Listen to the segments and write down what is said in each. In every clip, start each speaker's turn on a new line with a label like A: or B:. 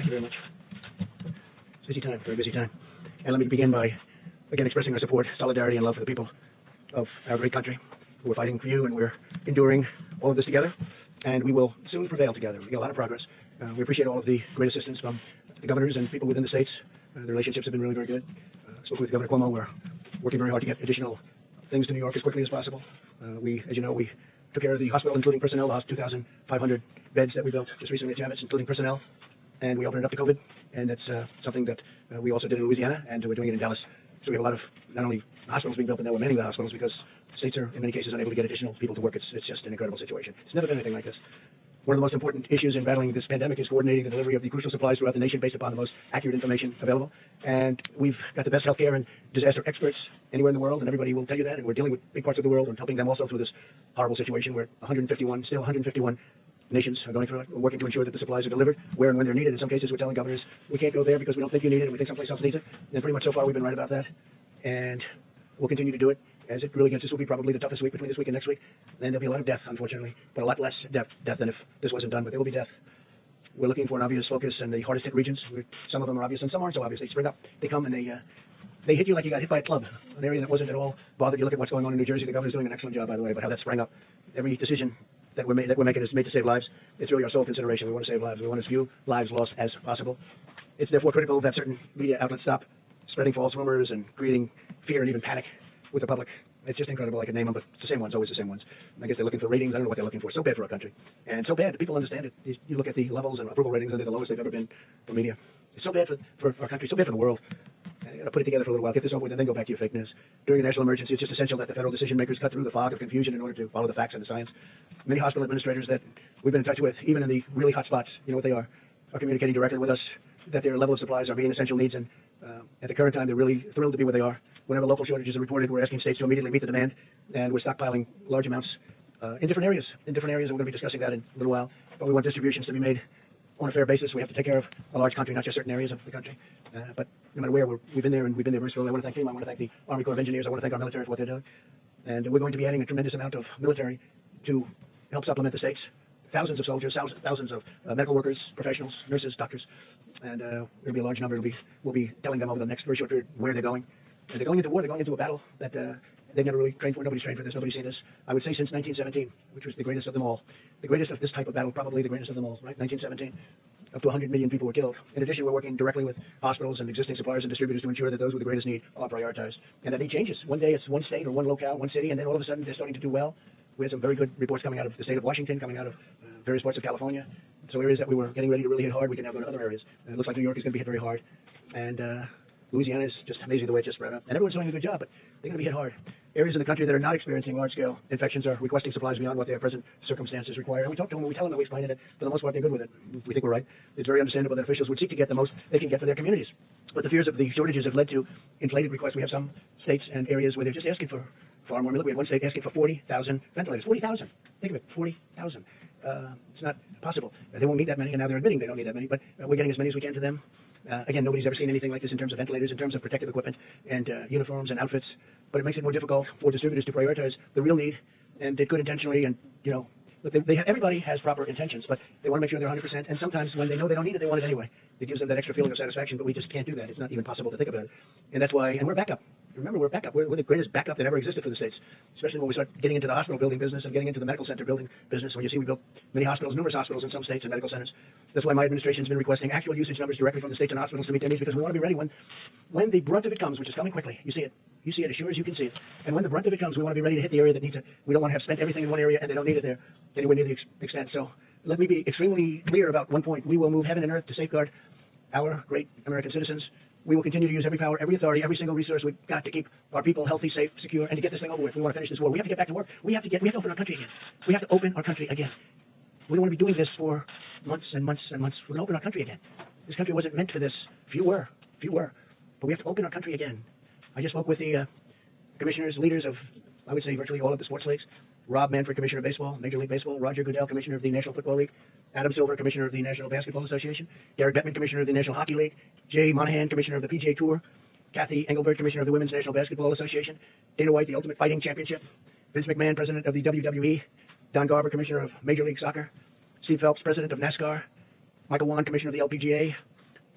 A: you very much. Busy time, very busy time. And let me begin by, again, expressing our support, solidarity, and love for the people of our great country who are fighting for you, and we're enduring all of this together, and we will soon prevail together. We get a lot of progress. We appreciate all of the great assistance from the governors and people within the states. The relationships have been really, very good. Spoke with Governor Cuomo. We're working very hard to get additional things to New York as quickly as possible. As you know, we took care of the hospital, including personnel, the 2,500 beds that we built just recently at Javits, including personnel, and we opened it up to COVID, and that's something that we also did in Louisiana, and we're doing it in Dallas. So we have a lot of not only hospitals being built, but now we're manning the hospitals because states are, in many cases, unable to get additional people to work. It's just an incredible situation. It's never been anything like this. One of the most important issues in battling this pandemic is coordinating the delivery of the crucial supplies throughout the nation based upon the most accurate information available. And we've got the best healthcare and disaster experts anywhere in the world, and everybody will tell you that. And we're dealing with big parts of the world and helping them also through this horrible situation where 151 nations are going through it. We're working to ensure that the supplies are delivered where and when they're needed. In some cases, we're telling governors, we can't go there because we don't think you need it, and we think someplace else needs it. And pretty much so far, we've been right about that. And we'll continue to do it as it really gets. This will be probably the toughest week between this week and next week. And there'll be a lot of death, unfortunately, but a lot less death than if this wasn't done. But there will be death. We're looking for an obvious focus in the hardest hit regions. Some of them are obvious and some aren't so obvious. They spring up, they come, and they hit you like you got hit by a club, an area that wasn't at all bothered. You look at what's going on in New Jersey. The governor's doing an excellent job, by the way, about how that sprang up. Every decision that we're making is made to save lives. It's really our sole consideration. We want to save lives. We want as few lives lost as possible. It's therefore critical that certain media outlets stop spreading false rumors and creating fear and even panic with the public. It's just incredible. I could name them, but it's the same ones, always the same ones. I guess they're looking for ratings. I don't know what they're looking for. So bad for our country. And so bad. People understand it. You look at the levels and approval ratings, and they're the lowest they've ever been for media. It's so bad for our country, so bad for the world. You got to put it together for a little while, get this over with, and then go back to your fake news. During a national emergency, it's just essential that the federal decision makers cut through the fog of confusion in order to follow the facts and the science. Many hospital administrators that we've been in touch with, even in the really hot spots, you know what they are communicating directly with us that their level of supplies are being essential needs, and at the current time, they're really thrilled to be where they are. Whenever local shortages are reported, we're asking states to immediately meet the demand, and we're stockpiling large amounts in different areas. We're going to be discussing that in a little while, but we want distributions to be made on a fair basis. We have to take care of a large country, not just certain areas of the country. But no matter where, we've been there, and we've been there very slowly. I want to thank FEMA. I want to thank the Army Corps of Engineers. I want to thank our military for what they're doing. And we're going to be adding a tremendous amount of military to help supplement the states. Thousands of soldiers, thousands of medical workers, professionals, nurses, doctors. And it'll be a large number. We'll be telling them over the next very short period where they're going. And they're going into war. They're going into a battle that they've never really trained for. Nobody's trained for this. Nobody's seen this. I would say since 1917, which was the greatest of them all. The greatest of this type of battle, probably the greatest of them all, right? 1917. Up to 100 million people were killed. In addition, we're working directly with hospitals and existing suppliers and distributors to ensure that those with the greatest need are prioritized. And that need changes. One day it's one state or one locale, one city, and then all of a sudden they're starting to do well. We had some very good reports coming out of the state of Washington, coming out of various parts of California. So areas that we were getting ready to really hit hard, we can now go to other areas. And it looks like New York is going to be hit very hard. And Louisiana is just amazing the way it just spread up. And everyone's doing a good job, but they're going to be hit hard. Areas in the country that are not experiencing large-scale infections are requesting supplies beyond what their present circumstances require. And we talk to them, and we tell them that we explain it. For the most part, they're good with it. We think we're right. It's very understandable that officials would seek to get the most they can get for their communities. But the fears of the shortages have led to inflated requests. We have some states and areas where they're just asking for far more. We had one state asking for 40,000 ventilators. 40,000. Think of it, 40,000. It's not possible. They won't need that many, and now they're admitting they don't need that many, but we're getting as many as we can to them. Again, nobody's ever seen anything like this in terms of ventilators, in terms of protective equipment and uniforms and outfits, but it makes it more difficult for distributors to prioritize the real need, and they could intentionally, and look, everybody has proper intentions, but they want to make sure they're 100%, and sometimes when they know they don't need it, they want it anyway. It gives them that extra feeling of satisfaction, but we just can't do that. It's not even possible to think about it, and that's why, and we're backup. Remember, we're backup. We're the greatest backup that ever existed for the states, especially when we start getting into the hospital building business and getting into the medical center building business. When you see we built many hospitals, numerous hospitals in some states and medical centers. That's why my administration has been requesting actual usage numbers directly from the states and hospitals to meet their needs, because we want to be ready when the brunt of it comes, which is coming quickly. You see it. You see it as sure as you can see it. And when the brunt of it comes, we want to be ready to hit the area that needs it. We don't want to have spent everything in one area and they don't need it there anywhere near the extent. So let me be extremely clear about one point. We will move heaven and earth to safeguard our great American citizens. We will continue to use every power, every authority, every single resource we've got to keep our people healthy, safe, secure, and to get this thing over with. We want to finish this war. We have to get back to work. We have to open our country again. We have to open our country again. We don't want to be doing this for months and months and months. We're going to open our country again. This country wasn't meant for this. Few were. But we have to open our country again. I just spoke with the commissioners, leaders of, I would say, virtually all of the sports leagues. Rob Manfred, Commissioner of Baseball, Major League Baseball. Roger Goodell, Commissioner of the National Football League. Adam Silver, Commissioner of the National Basketball Association. Derek Bettman, Commissioner of the National Hockey League. Jay Monahan, Commissioner of the PGA Tour. Kathy Engelbert, Commissioner of the Women's National Basketball Association. Dana White, the Ultimate Fighting Championship. Vince McMahon, President of the WWE. Don Garber, Commissioner of Major League Soccer. Steve Phelps, President of NASCAR. Michael Wan, Commissioner of the LPGA.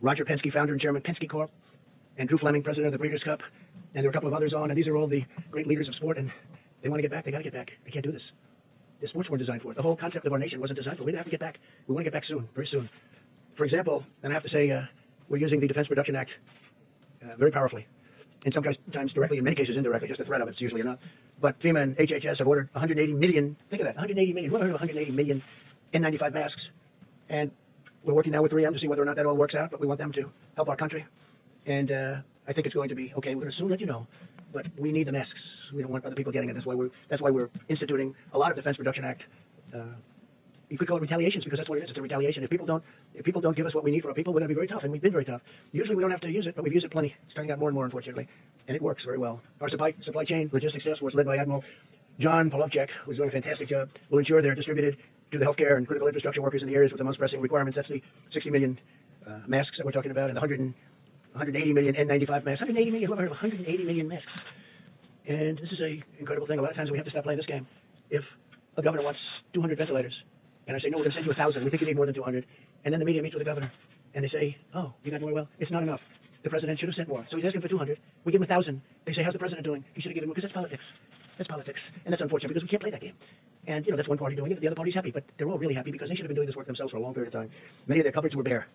A: Roger Penske, founder and chairman, Penske Corp, and Drew Fleming, president of the Breeders' Cup, and there were a couple of others on, and these are all the great leaders of sport, and they want to get back. They got to get back. They can't do this. The sports weren't designed for it. The whole concept of our nation wasn't designed for it. We have to get back. We want to get back soon, very soon. For example, and I have to say, we're using the Defense Production Act very powerfully, and sometimes directly, in many cases indirectly, just the threat of it's usually enough. But FEMA and HHS have ordered 180 million, think of that, 180 million, what are 180 million N95 masks? And we're working now with 3M to see whether or not that all works out, but we want them to help our country. And I think it's going to be okay. We're going to soon let you know, but we need the masks. We don't want other people getting it. That's why we're instituting a lot of Defense Production Act. You could call it retaliations because that's what it is. It's a retaliation. If people don't give us what we need for our people, we're going to be very tough, and we've been very tough. Usually we don't have to use it, but we've used it plenty. It's turning out more and more, unfortunately, and it works very well. Our supply chain logistics task force, led by Admiral John Polovchek, who's doing a fantastic job, will ensure they're distributed to the healthcare and critical infrastructure workers in the areas with the most pressing requirements. That's the 60 million masks that we're talking about, and the 180 million N95 masks. 180 million, who ever heard of 180 million masks? And this is an incredible thing. A lot of times we have to stop playing this game. If a governor wants 200 ventilators, and I say, no, we're going to send you 1,000. We think you need more than 200. And then the media meets with the governor, and they say, oh, you got more? Well, it's not enough. The president should have sent more. So he's asking for 200. We give him 1,000. They say, how's the president doing? He should have given more, because that's politics. That's politics. And that's unfortunate, because we can't play that game. And, that's one party doing it. The other party's happy, but they're all really happy because they should have been doing this work themselves for a long period of time. Many of their cupboards were bare.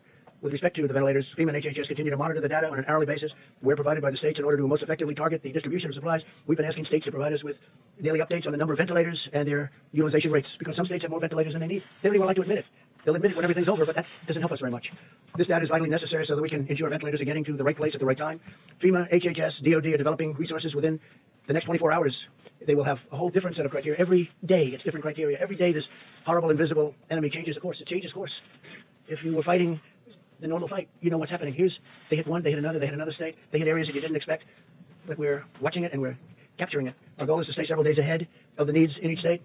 A: With respect to the ventilators, FEMA and HHS continue to monitor the data on an hourly basis where provided by the states in order to most effectively target the distribution of supplies. We've been asking states to provide us with daily updates on the number of ventilators and their utilization rates, because some states have more ventilators than they need. They don't even like to admit it. They'll admit it when everything's over, but that doesn't help us very much. This data is vitally necessary so that we can ensure ventilators are getting to the right place at the right time. FEMA, HHS, DOD are developing resources within the next 24 hours. They will have a whole different set of criteria. Every day it's different criteria. Every day this horrible, invisible enemy changes course. It changes course. If you were fighting the normal fight, you know what's happening. They hit one, they hit another state, they hit areas that you didn't expect, but we're watching it and we're capturing it. Our goal is to stay several days ahead of the needs in each state,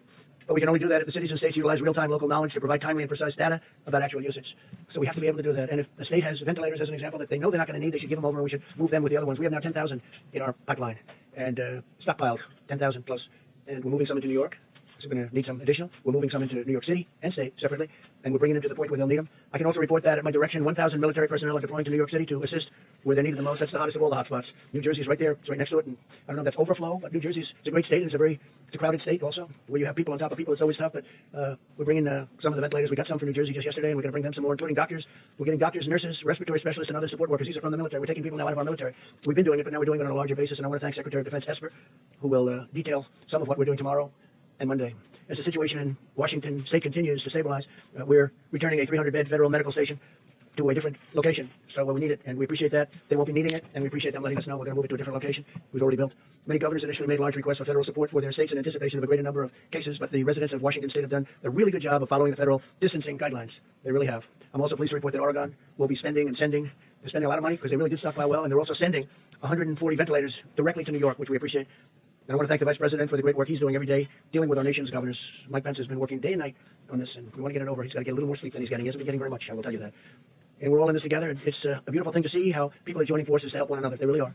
A: but we can only do that if the cities and states utilize real-time local knowledge to provide timely and precise data about actual usage. So we have to be able to do that. And if a state has ventilators, as an example, that they know they're not going to need, they should give them over, and we should move them with the other ones. We have now 10,000 in our pipeline, and stockpiled, 10,000 plus, and we're moving some into New York. So we're going to need some additional. We're moving some into New York City and state separately, and we're bringing them to the point where they'll need them. I can also report that at my direction, 1,000 military personnel are deploying to New York City to assist where they're needed the most. That's the hottest of all the hotspots. New Jersey's right there. It's right next to it. And I don't know if that's overflow, but New Jersey's a great state. It's a crowded state also, where you have people on top of people. It's always tough, but we're bringing some of the ventilators. We got some from New Jersey just yesterday, and we're going to bring them some more, including doctors. We're getting doctors, nurses, respiratory specialists, and other support workers. These are from the military. We're taking people now out of our military. We've been doing it, but now we're doing it on a larger basis, and I want to thank Secretary of Defense Esper, who will detail some of what we're doing tomorrow and Monday. As the situation in Washington State continues to stabilize, we're returning a 300-bed federal medical station to a different location. So we need it, and we appreciate that. They won't be needing it, and we appreciate them letting us know we're going to move it to a different location we've already built. Many governors initially made large requests for federal support for their states in anticipation of a greater number of cases, but the residents of Washington State have done a really good job of following the federal distancing guidelines. They really have. I'm also pleased to report that Oregon will be spending a lot of money because they really did stockpile well, and they're also sending 140 ventilators directly to New York, which we appreciate. And I want to thank the Vice President for the great work he's doing every day dealing with our nation's governors. Mike Pence has been working day and night on this, and we want to get it over. He's got to get a little more sleep than he's getting. He hasn't been getting very much, I will tell you that. And we're all in this together. It's a beautiful thing to see how people are joining forces to help one another. They really are.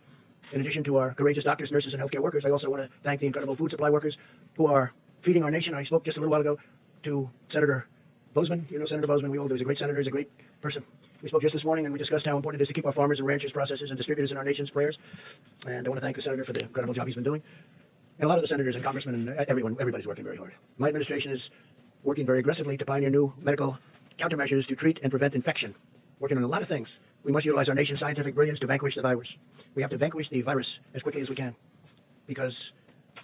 A: In addition to our courageous doctors, nurses, and healthcare workers, I also want to thank the incredible food supply workers who are feeding our nation. I spoke just a little while ago to Senator Bozeman. You know Senator Bozeman. We all do. He's a great senator. He's a great person. We spoke just this morning, and we discussed how important it is to keep our farmers and ranchers, processors, and distributors in our nation's prayers. And I want to thank the senator for the incredible job he's been doing. And a lot of the senators and congressmen and everybody's working very hard. My administration is working very aggressively to pioneer new medical countermeasures to treat and prevent infection. Working on a lot of things. We must utilize our nation's scientific brilliance to vanquish the virus. We have to vanquish the virus as quickly as we can, because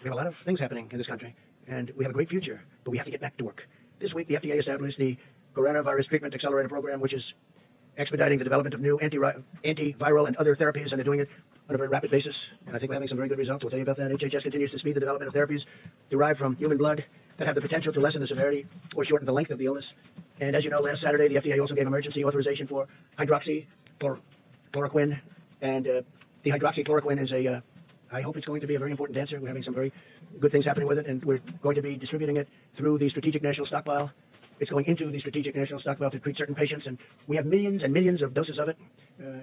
A: we have a lot of things happening in this country, and we have a great future, but we have to get back to work. This week, the FDA established the Coronavirus Treatment Accelerator Program, which is expediting the development of new antiviral and other therapies, and they're doing it on a very rapid basis, and I think we're having some very good results. We'll tell you about that. HHS continues to speed the development of therapies derived from human blood that have the potential to lessen the severity or shorten the length of the illness. And as you know, last Saturday, the FDA also gave emergency authorization for hydroxychloroquine, and the hydroxychloroquine is I hope it's going to be a very important answer. We're having some very good things happening with it, and we're going to be distributing it through the Strategic National Stockpile. It's going into the Strategic National Stockpile to treat certain patients, and we have millions and millions of doses of it,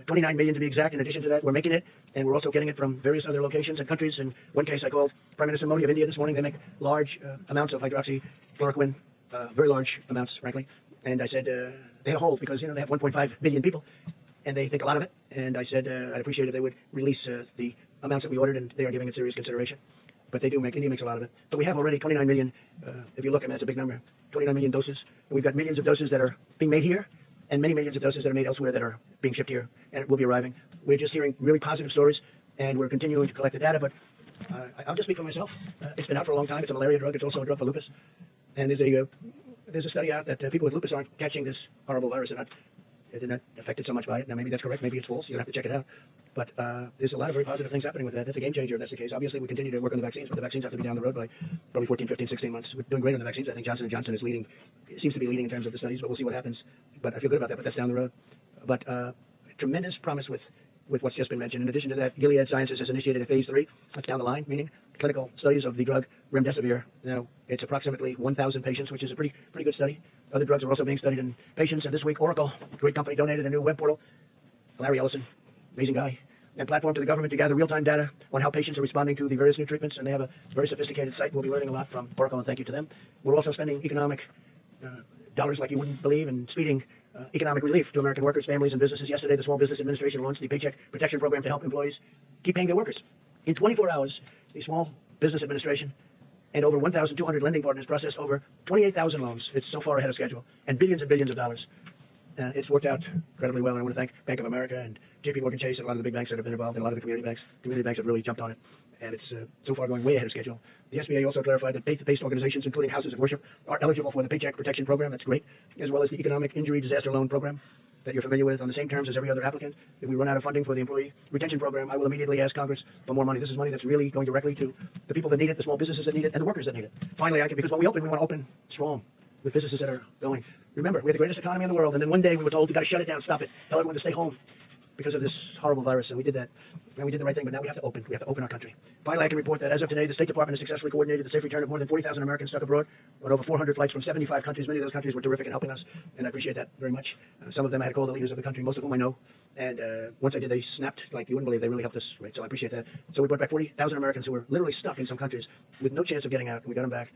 A: 29 million to be exact. In addition to that, we're making it, and we're also getting it from various other locations and countries. In one case, I called Prime Minister Modi of India this morning. They make large amounts of hydroxychloroquine, very large amounts, frankly. And I said, they had a hold because, they have 1.5 billion people. and they think a lot of it. And I said I'd appreciate if they would release the amounts that we ordered, and they are giving it serious consideration. But they do make, India makes a lot of it. So we have already 29 million, if you look, I mean, that's a big number, 29 million doses. And we've got millions of doses that are being made here, and many millions of doses that are made elsewhere that are being shipped here, and it will be arriving. We're just hearing really positive stories, and we're continuing to collect the data, but I'll just speak for myself. It's been out for a long time. It's a malaria drug. It's also a drug for lupus. And there's a study out that people with lupus aren't catching this horrible virus. They're not affected so much by it. Now, maybe that's correct. Maybe it's false. You'll have to check it out. But there's a lot of very positive things happening with that. That's a game changer if that's the case. Obviously, we continue to work on the vaccines, but the vaccines have to be down the road by probably 14, 15, 16 months. We're doing great on the vaccines. I think Johnson & Johnson is leading, seems to be leading in terms of the studies, but we'll see what happens. But I feel good about that, but that's down the road. But tremendous promise with what's just been mentioned. In addition to that, Gilead Sciences has initiated a phase 3. That's down the line, meaning clinical studies of the drug remdesivir. Now, it's approximately 1,000 patients, which is a pretty good study. Other drugs are also being studied in patients. And this week, Oracle, a great company, donated a new web portal. Larry Ellison, amazing guy, and platform to the government to gather real-time data on how patients are responding to the various new treatments. And they have a very sophisticated site. We'll be learning a lot from Oracle, and thank you to them. We're also spending economic dollars like you wouldn't believe and speeding economic relief to American workers, families, and businesses. Yesterday, the Small Business Administration launched the Paycheck Protection Program to help employees keep paying their workers. In 24 hours, the Small Business Administration and over 1,200 lending partners processed over 28,000 loans. It's so far ahead of schedule, and billions of dollars. It's worked out incredibly well, and I want to thank Bank of America and JP Morgan Chase and a lot of the big banks that have been involved, and a lot of the community banks. Community banks have really jumped on it, and it's so far going way ahead of schedule. The SBA also clarified that faith-based organizations, including houses of worship, are eligible for the Paycheck Protection Program. That's great, as well as the Economic Injury Disaster Loan Program that you're familiar with on the same terms as every other applicant. If we run out of funding for the Employee Retention Program, I will immediately ask Congress for more money. This is money that's really going directly to the people that need it, the small businesses that need it, and the workers that need it. Finally, because when we open, we want to open strong with businesses that are going. Remember, we have the greatest economy in the world, and then one day we were told, we've got to shut it down, stop it, tell everyone to stay home because of this horrible virus, and we did that. And we did the right thing, but now we have to open. We have to open our country. Finally, I can report that as of today, the State Department has successfully coordinated the safe return of more than 40,000 Americans stuck abroad on over 400 flights from 75 countries. Many of those countries were terrific in helping us, and I appreciate that very much. Some of them I had called the leaders of the country, most of whom I know, and once I did, they snapped like you wouldn't believe. They really helped us, right? So I appreciate that. So we brought back 40,000 Americans who were literally stuck in some countries with no chance of getting out, and we got them back.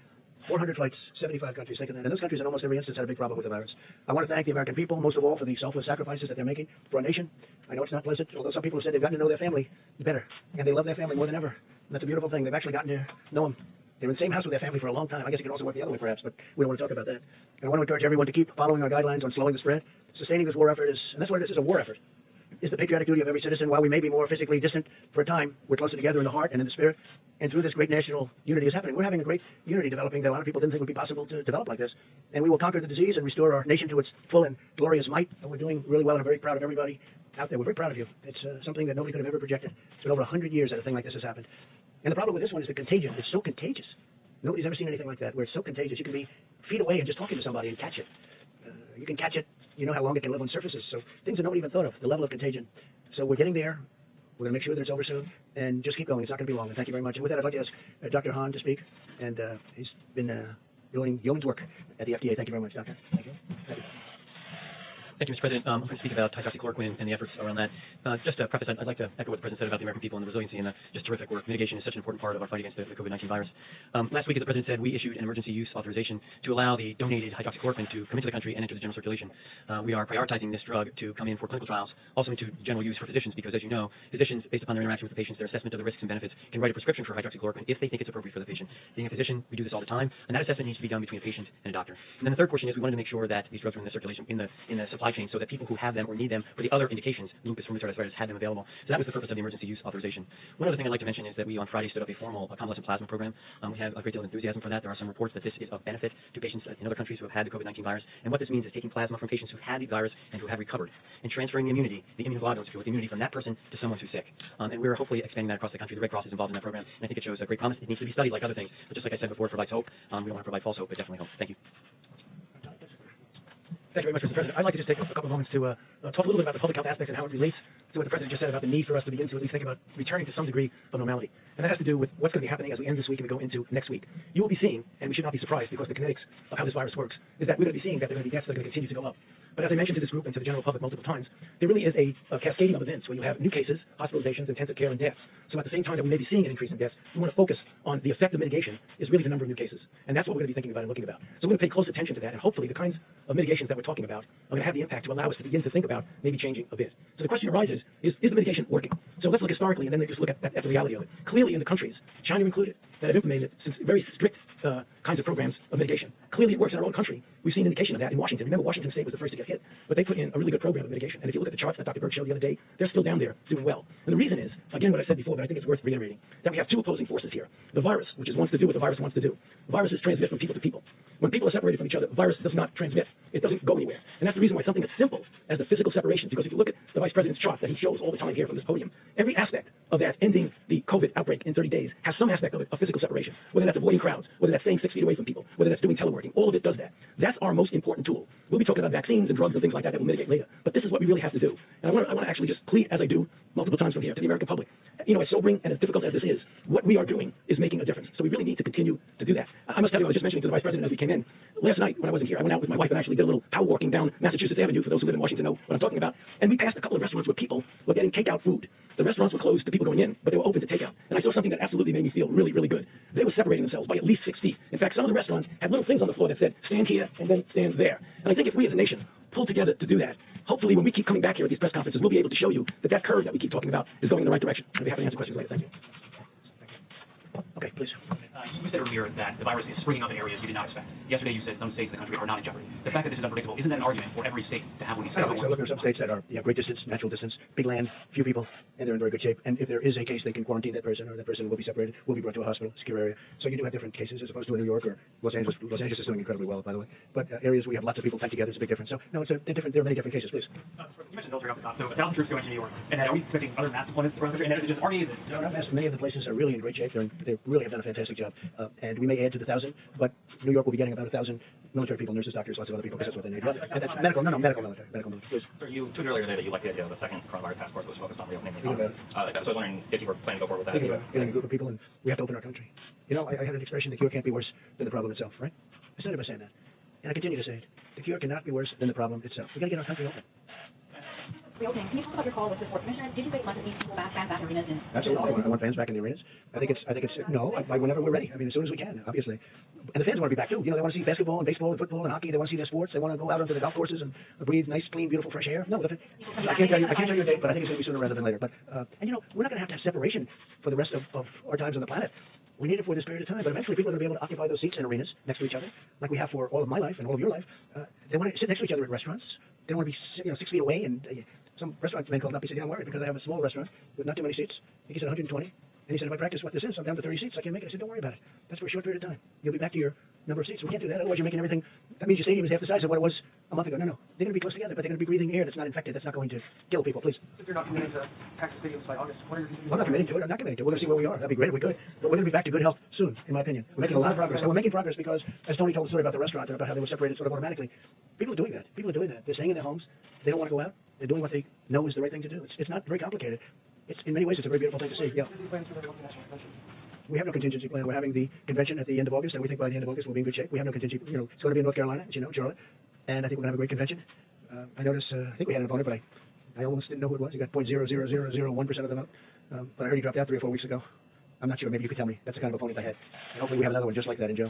A: 400 flights, 75 countries, think of that. And those countries in almost every instance had a big problem with the virus. I want to thank the American people, most of all, for the selfless sacrifices that they're making for our nation. I know it's not pleasant, although some people have said they've gotten to know their family better, and they love their family more than ever. And that's a beautiful thing. They've actually gotten to know them. They're in the same house with their family for a long time. I guess it can also work the other way, perhaps, but we don't want to talk about that. And I want to encourage everyone to keep following our guidelines on slowing the spread. Sustaining this war effort is, and that's why this is a war effort, is the patriotic duty of every citizen. While we may be more physically distant for a time, we're closer together in the heart and in the spirit. And through this great national unity is happening. We're having a great unity developing that a lot of people didn't think would be possible to develop like this. And we will conquer the disease and restore our nation to its full and glorious might. And we're doing really well, and I'm very proud of everybody out there. We're very proud of you. It's something that nobody could have ever projected. It's been over 100 years that a thing like this has happened. And the problem with this one is the contagion. It's so contagious. Nobody's ever seen anything like that, where it's so contagious. You can be feet away and just talking to somebody and catch it. You can catch it. You know how long it can live on surfaces. So things that nobody even thought of, the level of contagion. So we're getting there. We're going to make sure that it's over soon, and just keep going. It's not going to be long. And thank you very much. And with that, I'd like to ask Dr. Hahn to speak, and he's been doing yeoman's work at the FDA. Thank you very much, Doctor. Thank you. Thank you.
B: Thank you, Mr. President. I'm going to speak about hydroxychloroquine and the efforts around that. Just to preface, I'd like to echo what the President said about the American people and the resiliency and the just terrific work. Mitigation is such an important part of our fight against the COVID-19 virus. Last week, as the President said, we issued an emergency use authorization to allow the donated hydroxychloroquine to come into the country and enter the general circulation. We are prioritizing this drug to come in for clinical trials, also into general use for physicians, because as you know, physicians, based upon their interaction with the patients, their assessment of the risks and benefits, can write a prescription for hydroxychloroquine if they think it's appropriate for the patient. Being a physician, we do this all the time, and that assessment needs to be done between a patient and a doctor. And then the third portion is we wanted to make sure that these drugs are in the circulation, in the supply chain, so that people who have them or need them for the other indications, lupus, rheumatoid arthritis, had them available. So that was the purpose of the emergency use authorization. One other thing I'd like to mention is that we on Friday stood up a formal convalescent plasma program. We have a great deal of enthusiasm for that. There are some reports that this is of benefit to patients in other countries who have had the COVID-19 virus. And what this means is taking plasma from patients who've had the virus and who have recovered, and transferring the immunity, the immunoglobulins, the immunity from that person to someone who's sick. And we're hopefully expanding that across the country. The Red Cross is involved in that program, and I think it shows a great promise. It needs to be studied like other things, but just like I said before, it provides hope. We don't want to provide false hope, but definitely hope. Thank you.
A: Thank you very much, Mr. President. I'd like to just take a couple of moments to talk a little bit about the public health aspects and how it relates to what the President just said about the need for us to begin to at least think about returning to some degree of normality. And that has to do with what's going to be happening as we end this week and we go into next week. You will be seeing, and we should not be surprised because the kinetics of how this virus works, is that we're going to be seeing that there are going to be deaths that are going to continue to go up. But as I mentioned to this group and to the general public multiple times, there really is a cascading of events where you have new cases, hospitalizations, intensive care, and deaths. So at the same time that we may be seeing an increase in deaths, we want to focus on the effect of mitigation is really the number of new cases. And that's what we're going to be thinking about and looking about. So we're going to pay close attention to that, and hopefully the kinds of mitigations that we're talking about are going to have the impact to allow us to begin to think about maybe changing a bit. So the question arises, is the mitigation working? So let's look historically, and then just look at the reality of it. Clearly in the countries, China included, that have implemented some very strict kinds of programs of mitigation. Clearly it works in our own country. We've seen indication of that in Washington. Remember, Washington State was the first to get hit, but they put in a really good program of mitigation. And if you look at the charts that Dr. Berg showed the other day, they're still down there doing well. And the reason is, again, what I said before, but I think it's worth reiterating, that we have two opposing forces here. The virus, which is wants to do what the virus wants to do. Viruses transmit from people to people. When people are separated from each other, the virus does not transmit. It doesn't go anywhere. And that's the reason why something as simple as the physical separation, because if you look at the Vice President's chart that he shows all the time here from this podium, every aspect of that ending the COVID outbreak in 30 days has some aspect of it, of physical separation, whether that's avoiding crowds, whether that's staying 6 feet away from people, whether that's doing teleworking, all of it does that. That's our most important tool. We'll be talking about vaccines and drugs and things like that that will mitigate later. But this is what we really have to do. And I want to actually just plead, as I do multiple times from here, to the American public. You know, as sobering and as difficult as this is, what we are doing is making a difference. So we really need to continue to do that. I must tell you, I was just mentioning to the Vice President as we came in, last night when I wasn't here, I went out with my wife and actually did a little power walking down Massachusetts Avenue, for those who live in Washington know what I'm talking about. And we passed a couple of restaurants where people were getting takeout food. The restaurants were closed to people going in, but they were open to takeout. And I saw something that absolutely made me feel really, really good. They were separating themselves by at least 6 feet. In fact, some of the restaurants had little things on the floor that said, stand here and then stand there. And I think if we as a nation pull together to do that, hopefully when we keep coming back here at these press conferences, we'll be able to show you that that curve that we keep talking about is going in the right direction. I'll be happy to answer questions later. Thank you. Okay, please.
C: You said earlier that the virus is springing up in areas you did not expect. Yesterday you said some states in the country are not in jeopardy. The fact that this is unpredictable, isn't that an argument for every state to have one of these?
A: I don't think so. Look, there are some states that are great distance, natural distance, big land, few people, and they're in very good shape. And if there is a case, they can quarantine that person, or that person will be separated, will be brought to a hospital, secure area. So you do have different cases as opposed to in New York or Los Angeles. Los Angeles is doing incredibly well, by the way. But areas where you have lots of people tied together is a big difference. So no, there are many different cases. Please.
C: You mentioned military off the top. So 1,000 troops going to New York, and are we expecting other mass deployments around the country? And is it just Army?
A: No, not mass. Many of the places are really in great shape. They really have done a fantastic job. And we may add to the 1,000, but New York will be getting about 1,000 military people, nurses, doctors, lots of other people, because that's what they need. And that's medical, medical military. Please.
C: So you tweeted earlier today that you liked the idea of the second coronavirus task force was focused on reopening the economy. So I was wondering if you were planning to go forward with that.
A: Getting a group of people, and we have to open our country. You know, I had an expression, the cure can't be worse than the problem itself, right? I started by saying that. And I continue to say it. The cure cannot be worse than the problem itself. We've got to get our country open.
D: Reopening. Can you talk about your call with the sport commissioner? Did you say you want to see people back, fans back in arenas?
A: Absolutely. I want fans back in the arenas. I think it's whenever we're ready. I mean, as soon as we can, obviously. And the fans want to be back too. You know, they want to see basketball and baseball and football and hockey. They want to see their sports. They want to go out onto the golf courses and breathe nice, clean, beautiful, fresh air. No, I can't tell you a date, but I think it's going to be sooner rather than later. But and you know, we're not going to have separation for the rest of our times on the planet. We need it for this period of time, but eventually people are going to be able to occupy those seats in arenas next to each other, like we have for all of my life and all of your life. They want to sit next to each other at restaurants. They don't want to be 6 feet away. And some restaurants may call up and say, I'm worried because I have a small restaurant with not too many seats. He said 120. And he said, if I practice what this is, I'm down to 30 seats. I can't make it. I said, don't worry about it. That's for a short period of time. You'll be back to your number of seats. We can't do that. Otherwise, you're making everything. That means your stadium is half the size of what it was a month ago. No. They're going to be close together, but they're going to be breathing air that's not infected. That's not going to kill people. Please.
C: If you're not committing to tax stadiums by August, what are you doing?
A: I'm not committing to it. I'm not committing to it. We're going to see where we are. That'd be great if we could. But we're going to be back to good health soon, in my opinion. We're making a lot of progress. And we're making progress because, as Tony told the story about the restaurant, about how they were separated sort of automatically, people are doing that. People are doing that. They're staying in their homes. They don't want to go out. They're doing what they know is the right thing to do. It's not very complicated. In many ways, it's a very beautiful thing to see. Yeah. We have no contingency plan. We're having the convention at the end of August, and we think by the end of August we'll be in good shape. We have no contingency. You know, it's going to be in North Carolina, as you know, Charlotte, and I think we're going to have a great convention. I noticed, I think we had an opponent, but I almost didn't know who it was. He got 0.00001% of the vote, but I heard he dropped out 3 or 4 weeks ago. I'm not sure. Maybe you could tell me. That's the kind of opponent I had. And hopefully we have another one just like that in Joe.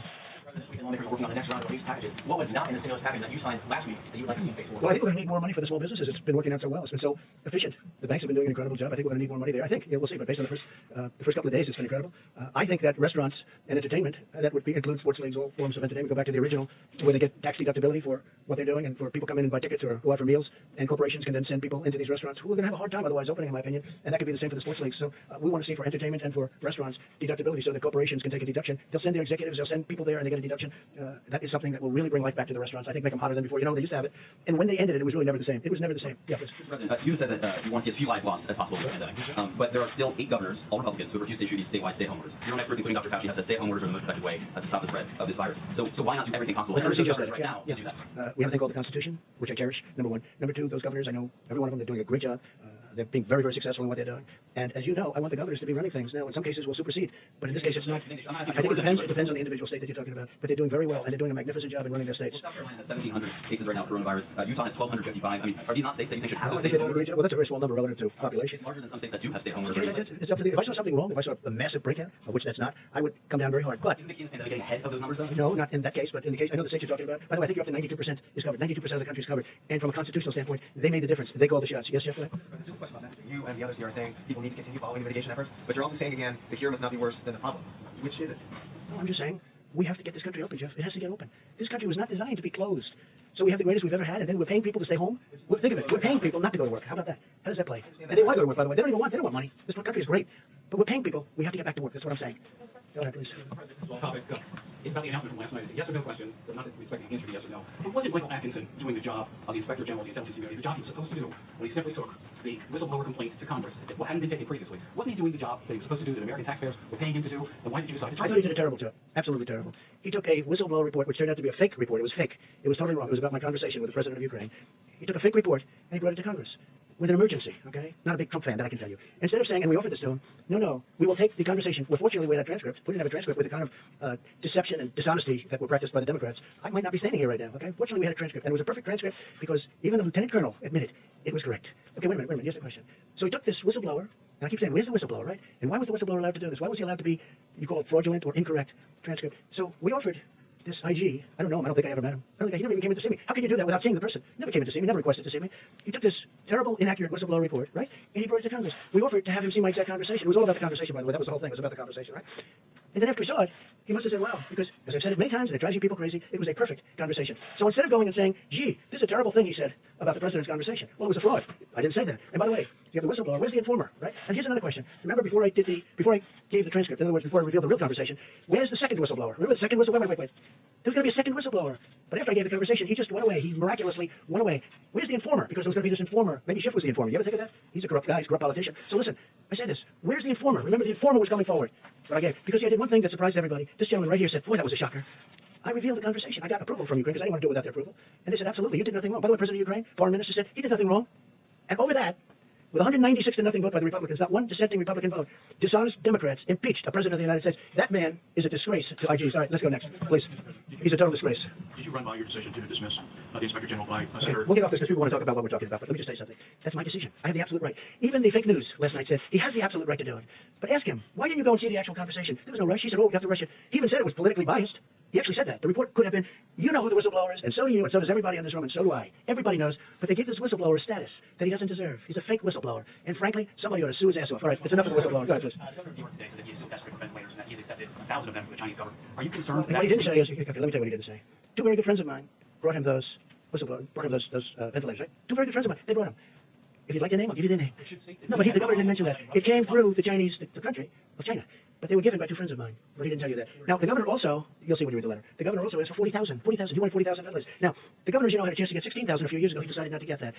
C: This weekend, lawmakers are working on the next round of relief packages. What was not in the stimulus package that you signed last week that you would like to see fixed?
A: Well, I think we're going to need more money for the small businesses. It's been working out so well. It's been so efficient. The banks have been doing an incredible job. I think we're going to need more money there. I think, we'll see, but based on the first couple of days, it's been incredible. I think that restaurants and entertainment, that would include sports leagues, all forms of entertainment, go back to the original, where they get tax deductibility for what they're doing, and for people come in and buy tickets or go out for meals, and corporations can then send people into these restaurants who are going to have a hard time otherwise opening, in my opinion, and that could be the same for the sports leagues. So we want to see for entertainment and for restaurants deductibility so that corporations can take a deduction. They'll send their executives, they'll send people there, and they get a deduction. That is something that will really bring life back to the restaurants. I think make them hotter than before. You know, they used to have it, and when they ended it, it was really never the same. It was never the same. Yeah, please.
C: You said that you want to get as few lives lost as possible with the pandemic, but there are still 8 governors, all Republicans, who have refused to issue these statewide stay-at-home orders. Your own expert, including Dr. Fauci, has said stay-at-home orders are the most effective way to stop the spread of this virus. So why not do everything possible?
A: Right
C: now to do that?
A: We have a thing called the Constitution, which I cherish, number one. Number two, those governors, I know every one of them, they're doing a great job. They're being very, very successful in what they're doing. And as you know, I want the governors to be running things now. In some cases, we'll supersede, but in this case, it's not. I think it depends. It depends on the individual state that you're talking about. But they're doing very well, and they're doing a magnificent job in running their states.
C: Well, South Carolina has 1,700 cases right now of coronavirus. Utah has 1,255. I mean, are these not states that you think should
A: I
C: have
A: don't think they're doing a great job. Well, that's a very small number relative to population.
C: larger than some states that do have stay-at-home orders?
A: It's up to the, if I saw something wrong, if I saw a massive breakout, of which that's not, I would come down very hard. But
C: Isn't the key in that they're getting ahead of those numbers, though?
A: no, not in that case, but in the case, I know the state you're talking about. By the way, I think you're up to 92% is covered. 92% of the country is covered. And from a constitutional standpoint, they made the difference. They called the shots. Yes, Jeff?
E: There's a question about that. You and the others here are saying people need to continue following the mitigation efforts, but you're also saying again, the cure must not be worse than the problem. Which is it?
A: No, I'm just saying, we have to get this country open, Jeff. It has to get open. This country was not designed to be closed. So we have the greatest we've ever had, and then we're paying people to stay home? Well, think of it. We're paying people not to go to work. How about that? How does that play? And they want to go to work, by the way. They don't want money. This country is great. But we're paying people. We have to get back to work. That's what I'm saying. Go ahead, please.
F: Topic. It's about the announcement from last night. It's a yes or no question, but not expecting the answer to be yes or no. But wasn't Michael Atkinson doing the job of the Inspector General of the Intelligence Community, the job he was supposed to do when he simply took the whistleblower complaint to Congress? What hadn't been taken previously. Wasn't he doing the job that he was supposed to do, that American taxpayers were paying him to do? And why did you decide to
A: I thought he did a terrible job. Absolutely terrible. He took a whistleblower report, which turned out to be a fake report. It was fake. It was totally wrong. It was about my conversation with the president of Ukraine. He took a fake report, and he brought it to Congress with an emergency, okay? Not a big Trump fan, that I can tell you. Instead of saying, and we offered this to him, no, we will take the conversation. Well, fortunately, we had a transcript. We didn't have a transcript with the kind of deception and dishonesty that were practiced by the Democrats. I might not be standing here right now, okay? Fortunately, we had a transcript, and it was a perfect transcript because even the lieutenant colonel admitted it was correct. Okay, wait a minute, here's the question. So he took this whistleblower, and I keep saying, where's the whistleblower, right? And why was the whistleblower allowed to do this? Why was he allowed to be, you call it fraudulent or incorrect transcript? So we offered this IG, I don't know him, I don't think I ever met him. I don't think he never even came in to see me. How can you do that without seeing the person? Never came in to see me, never requested to see me. He took this terrible, inaccurate whistleblower report, right? And he brought it to Congress. We offered to have him see my exact conversation. It was all about the conversation, by the way. That was the whole thing. It was about the conversation, right? And then after he saw it, he must have said, wow, because as I've said it many times, and it drives you people crazy, it was a perfect conversation. So instead of going and saying, gee, this is a terrible thing he said about the president's conversation, well, it was a fraud. I didn't say that. And by the way, you have the whistleblower, where's the informer, right? And here's another question. Remember before I gave the transcript, in other words, before I revealed the real conversation, where's the second whistleblower? Remember the second whistleblower? Wait. There's going to be a second whistleblower. But after I gave the conversation, he just went away. He miraculously went away. Where's the informer? Because there was going to be this informer. Maybe Schiff was the informer. You ever think of that? He's a corrupt guy. He's a corrupt politician. So listen, I said this. Where's the informer? Remember, the informer was coming forward. But I gave. Because he did one thing that surprised everybody. This gentleman right here said, boy, that was a shocker. I revealed the conversation. I got approval from Ukraine because I didn't want to do it without their approval. And they said, absolutely, you did nothing wrong. By the way, President of Ukraine, foreign minister said, he did nothing wrong. And over that, with 196 to nothing vote by the Republicans, not one dissenting Republican vote, dishonest Democrats impeached a president of the United States. That man is a disgrace to IGs. All right, let's go next, please. He's a total disgrace.
F: Did you run by your decision to dismiss the Inspector General by
A: Okay,
F: Senator?
A: we'll get off this because people want to talk about what we're talking about, but let me just say something. That's my decision. I have the absolute right. Even the fake news last night said he has the absolute right to do it. But ask him, why didn't you go and see the actual conversation? There was no rush. He said, oh, we have to rush it. He even said it was politically biased. He actually said that. The report could have been, you know who the whistleblower is, and so do you, and so does everybody in this room, and so do I. Everybody knows, but they give this whistleblower a status that he doesn't deserve. He's a fake whistleblower. And frankly, somebody ought to sue his ass off. All right, it's enough of the whistleblower. Go ahead, please.
F: Governor New York today said that he is still desperate for ventilators and that he has accepted 1,000 of them for the Chinese government. Are you concerned
A: What he didn't say is, okay, let me tell you what he didn't say. Two very good friends of mine brought him those ventilators, right? Two very good friends of mine, they brought him. If you'd like the name, I'll give you the name. No, but the governor didn't mention that. It came through the Chinese, the country of China. But they were given by two friends of mine. But he didn't tell you that. Now, the governor also, you'll see when you read the letter, the governor also asked for 40,000. He wanted 40,000 ventilators. Now, the governor, as you know, had a chance to get 16,000 a few years ago. He decided not to get that.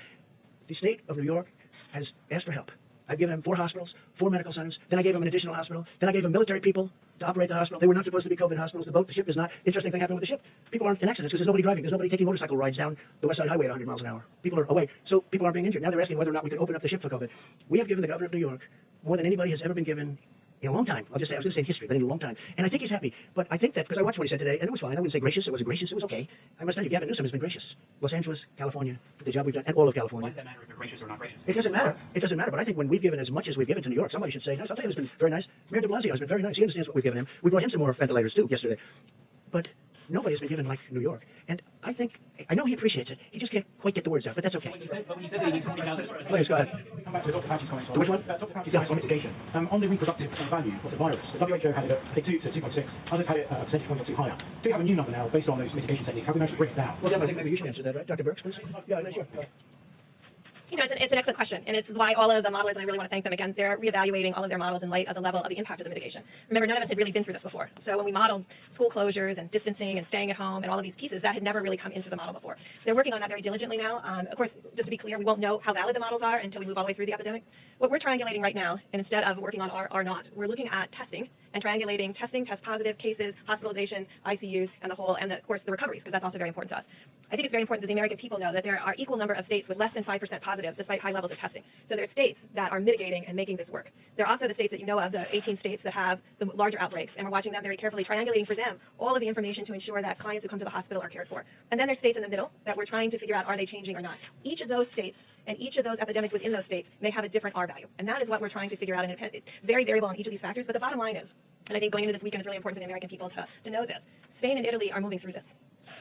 A: The state of New York has asked for help. I've given him 4 hospitals, 4 medical centers. Then I gave him an additional hospital. Then I gave him military people to operate the hospital. They were not supposed to be COVID hospitals. The ship is not. Interesting thing happened with the ship. People aren't in accidents because there's nobody driving. There's nobody taking motorcycle rides down the West Side Highway at 100 miles an hour. People are away. So people aren't being injured. Now they're asking whether or not we can open up the ship for COVID. We have given the governor of New York more than anybody has ever been given in a long time. I was going to say in history, but in a long time. And I think he's happy. But I think that, because I watched what he said today, and it was fine. I wouldn't say gracious. It wasn't gracious. It was okay. I must tell you, Gavin Newsom has been gracious. Los Angeles, California, the job we've done, and all of
F: Why
A: California.
F: does that matter if you're gracious or not gracious?
A: It doesn't matter. It doesn't matter. But I think when we've given as much as we've given to New York, somebody should say, no, I'll tell you, it's been very nice. Mayor de Blasio has been very nice. He understands what we've given him. We brought him some more ventilators, too, yesterday. But nobody has been given like New York. And I know he appreciates it. He just can't quite get the words out, but that's okay.
F: But when you said that you need 40,000...
A: Please, go ahead.
F: Come back to Dr. Fauci's comments on...
A: Which one?
F: Dr. Fauci's comments on mitigation. On the reproductive value of the virus, the WHO had it at, I think, 2 to 2.6. Others had it a percentage point or 2 higher. Do you have a new number now based on those mitigation techniques? How can we actually bring it down?
A: Well, I think maybe you should answer that, right? Dr. Burks, please. Yeah, sure.
D: You know, it's an excellent question, and it's why all of the modelers, and I really want to thank them again, they're reevaluating all of their models in light of the level of the impact of the mitigation. Remember, none of us had really been through this before. So when we modeled school closures and distancing and staying at home and all of these pieces, that had never really come into the model before. They're working on that very diligently now. Of course, just to be clear, we won't know how valid the models are until we move all the way through the epidemic. What we're triangulating right now, and instead of working on R not, we're looking at testing and triangulating testing, test positive cases, hospitalization, ICUs, and of course, the recoveries, because that's also very important to us. I think it's very important that the American people know that there are equal number of states with less than 5% positive despite high levels of testing. So there are states that are mitigating and making this work. There are also the states that you know of, the 18 states that have the larger outbreaks, and we're watching them very carefully, triangulating for them all of the information to ensure that clients who come to the hospital are cared for. And then there's states in the middle that we're trying to figure out, are they changing or not? Each of those states and each of those epidemics within those states may have a different R value. And that is what we're trying to figure out, and it's very variable on each of these factors. But the bottom line is, and I think going into this weekend is really important for the American people to know this, Spain and Italy are moving through this.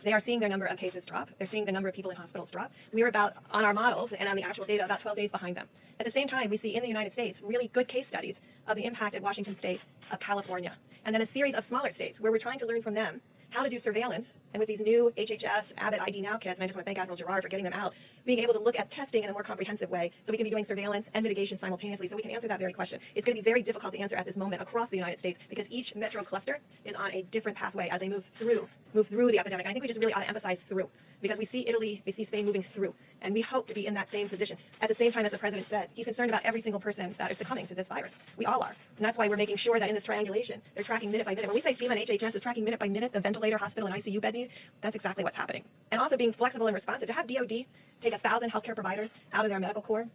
D: They are seeing their number of cases drop. They're seeing the number of people in hospitals drop. We're about, on our models and on the actual data, about 12 days behind them. At the same time, we see in the United States really good case studies of the impact at Washington State, of California, and then a series of smaller states where we're trying to learn from them how to do surveillance. And with these new HHS, Abbott ID Now kits, and I just want to thank Admiral Gerard for getting them out, being able to look at testing in a more comprehensive way so we can be doing surveillance and mitigation simultaneously, so we can answer that very question. It's going to be very difficult to answer at this moment across the United States because each metro cluster is on a different pathway as they move through the epidemic. I think we just really ought to emphasize through, because we see Italy, we see Spain moving through, and we hope to be in that same position. At the same time, as the President said, he's concerned about every single person that is succumbing to this virus. We all are. And that's why we're making sure that in this triangulation, they're tracking minute by minute. When we say FEMA and HHS is tracking minute by minute the ventilator, hospital, and ICU bed needs, that's exactly what's happening. And also being flexible and responsive. To have DOD take 1,000 healthcare providers out of their medical corps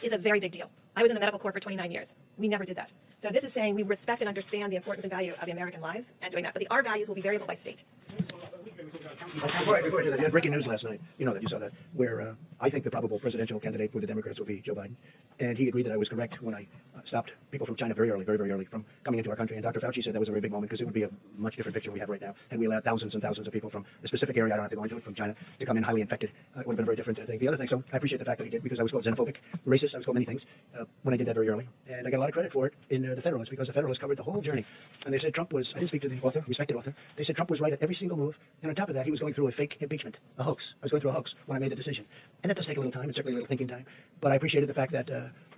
D: is a very big deal. I was in the medical corps for 29 years. We never did that. So this is saying we respect and understand the importance and value of the American lives and doing that. But the R values will be variable by state.
A: Before I do that, you had breaking news last night. You know that, you saw that, where I think the probable presidential candidate for the Democrats will be Joe Biden. And he agreed that I was correct when I stopped people from China very early from coming into our country. And Dr. Fauci said that was a very big moment because it would be a much different picture we have right now. And we allowed thousands and thousands of people from a specific area, I don't have to go into it, from China, to come in highly infected. It would have been a very different thing. The other thing, so I appreciate the fact that he did, because I was called xenophobic, racist, I was called many things when I did that very early. And I got a lot of credit for it in the Federalist, because the Federalist covered the whole journey. And they said Trump was, I didn't speak to the author, respected author, they said Trump was right at every single move. And on top of that, he was going through a fake impeachment, a hoax. I was going through a hoax when I made the decision. And that does take a little time, and certainly a little thinking time. But I appreciated the fact that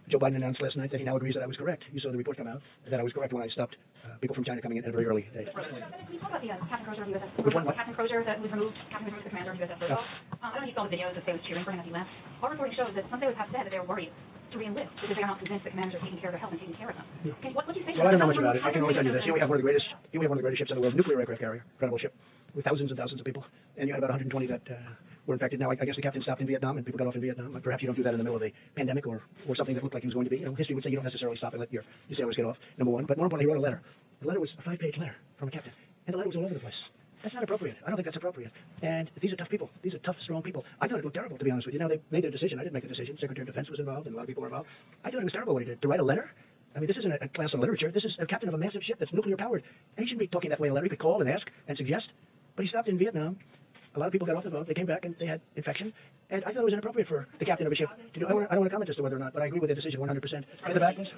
A: Joe Biden announced last night that he now agrees that I was correct. You saw the report come out, that I was correct when I stopped people from China coming in at a very early stage.
D: Can you talk about the Captain Crozier of the USS?
A: Which one? What?
D: Captain Crozier that was removed. Captain Crozier was the commander of the USS Virgil. I don't know if you saw the videos that they was cheering for him as he left. Our reporting shows that some sailors have said that they're worried to re-enlist because they are not convinced that commanders are taking care of their health and taking care of them. Okay, what do you say?
A: Well, I don't know much about it. I can only tell you this. Here we have one of the greatest ships in the world, nuclear aircraft carrier, incredible ship, with thousands and thousands of people. And you had about 120 that were infected. Now, I guess the captain stopped in Vietnam, and people got off in Vietnam. Perhaps you don't do that in the middle of a pandemic or something that looked like he was going to be. You know, history would say you don't necessarily stop and let your sailors get off, number one. But more importantly, he wrote a letter. The letter was a 5-page letter from a captain, and the letter was all over the place. That's not appropriate. I don't think that's appropriate. And these are tough people. These are tough, strong people. I thought it looked terrible, to be honest with you. Now, they made their decision. I didn't make the decision. Secretary of Defense was involved, and a lot of people were involved. I thought it was terrible what he did. To write a letter? I mean, this isn't a class on literature. This is a captain of a massive ship that's nuclear powered. And he shouldn't be talking that way in a letter. He could call and ask and suggest. But he stopped in Vietnam. A lot of people got off the boat. They came back and they had infection. And I thought it was inappropriate for the captain of a ship to do. I don't want to comment as to whether or not, but I agree with their decision 100%. Get the back, please.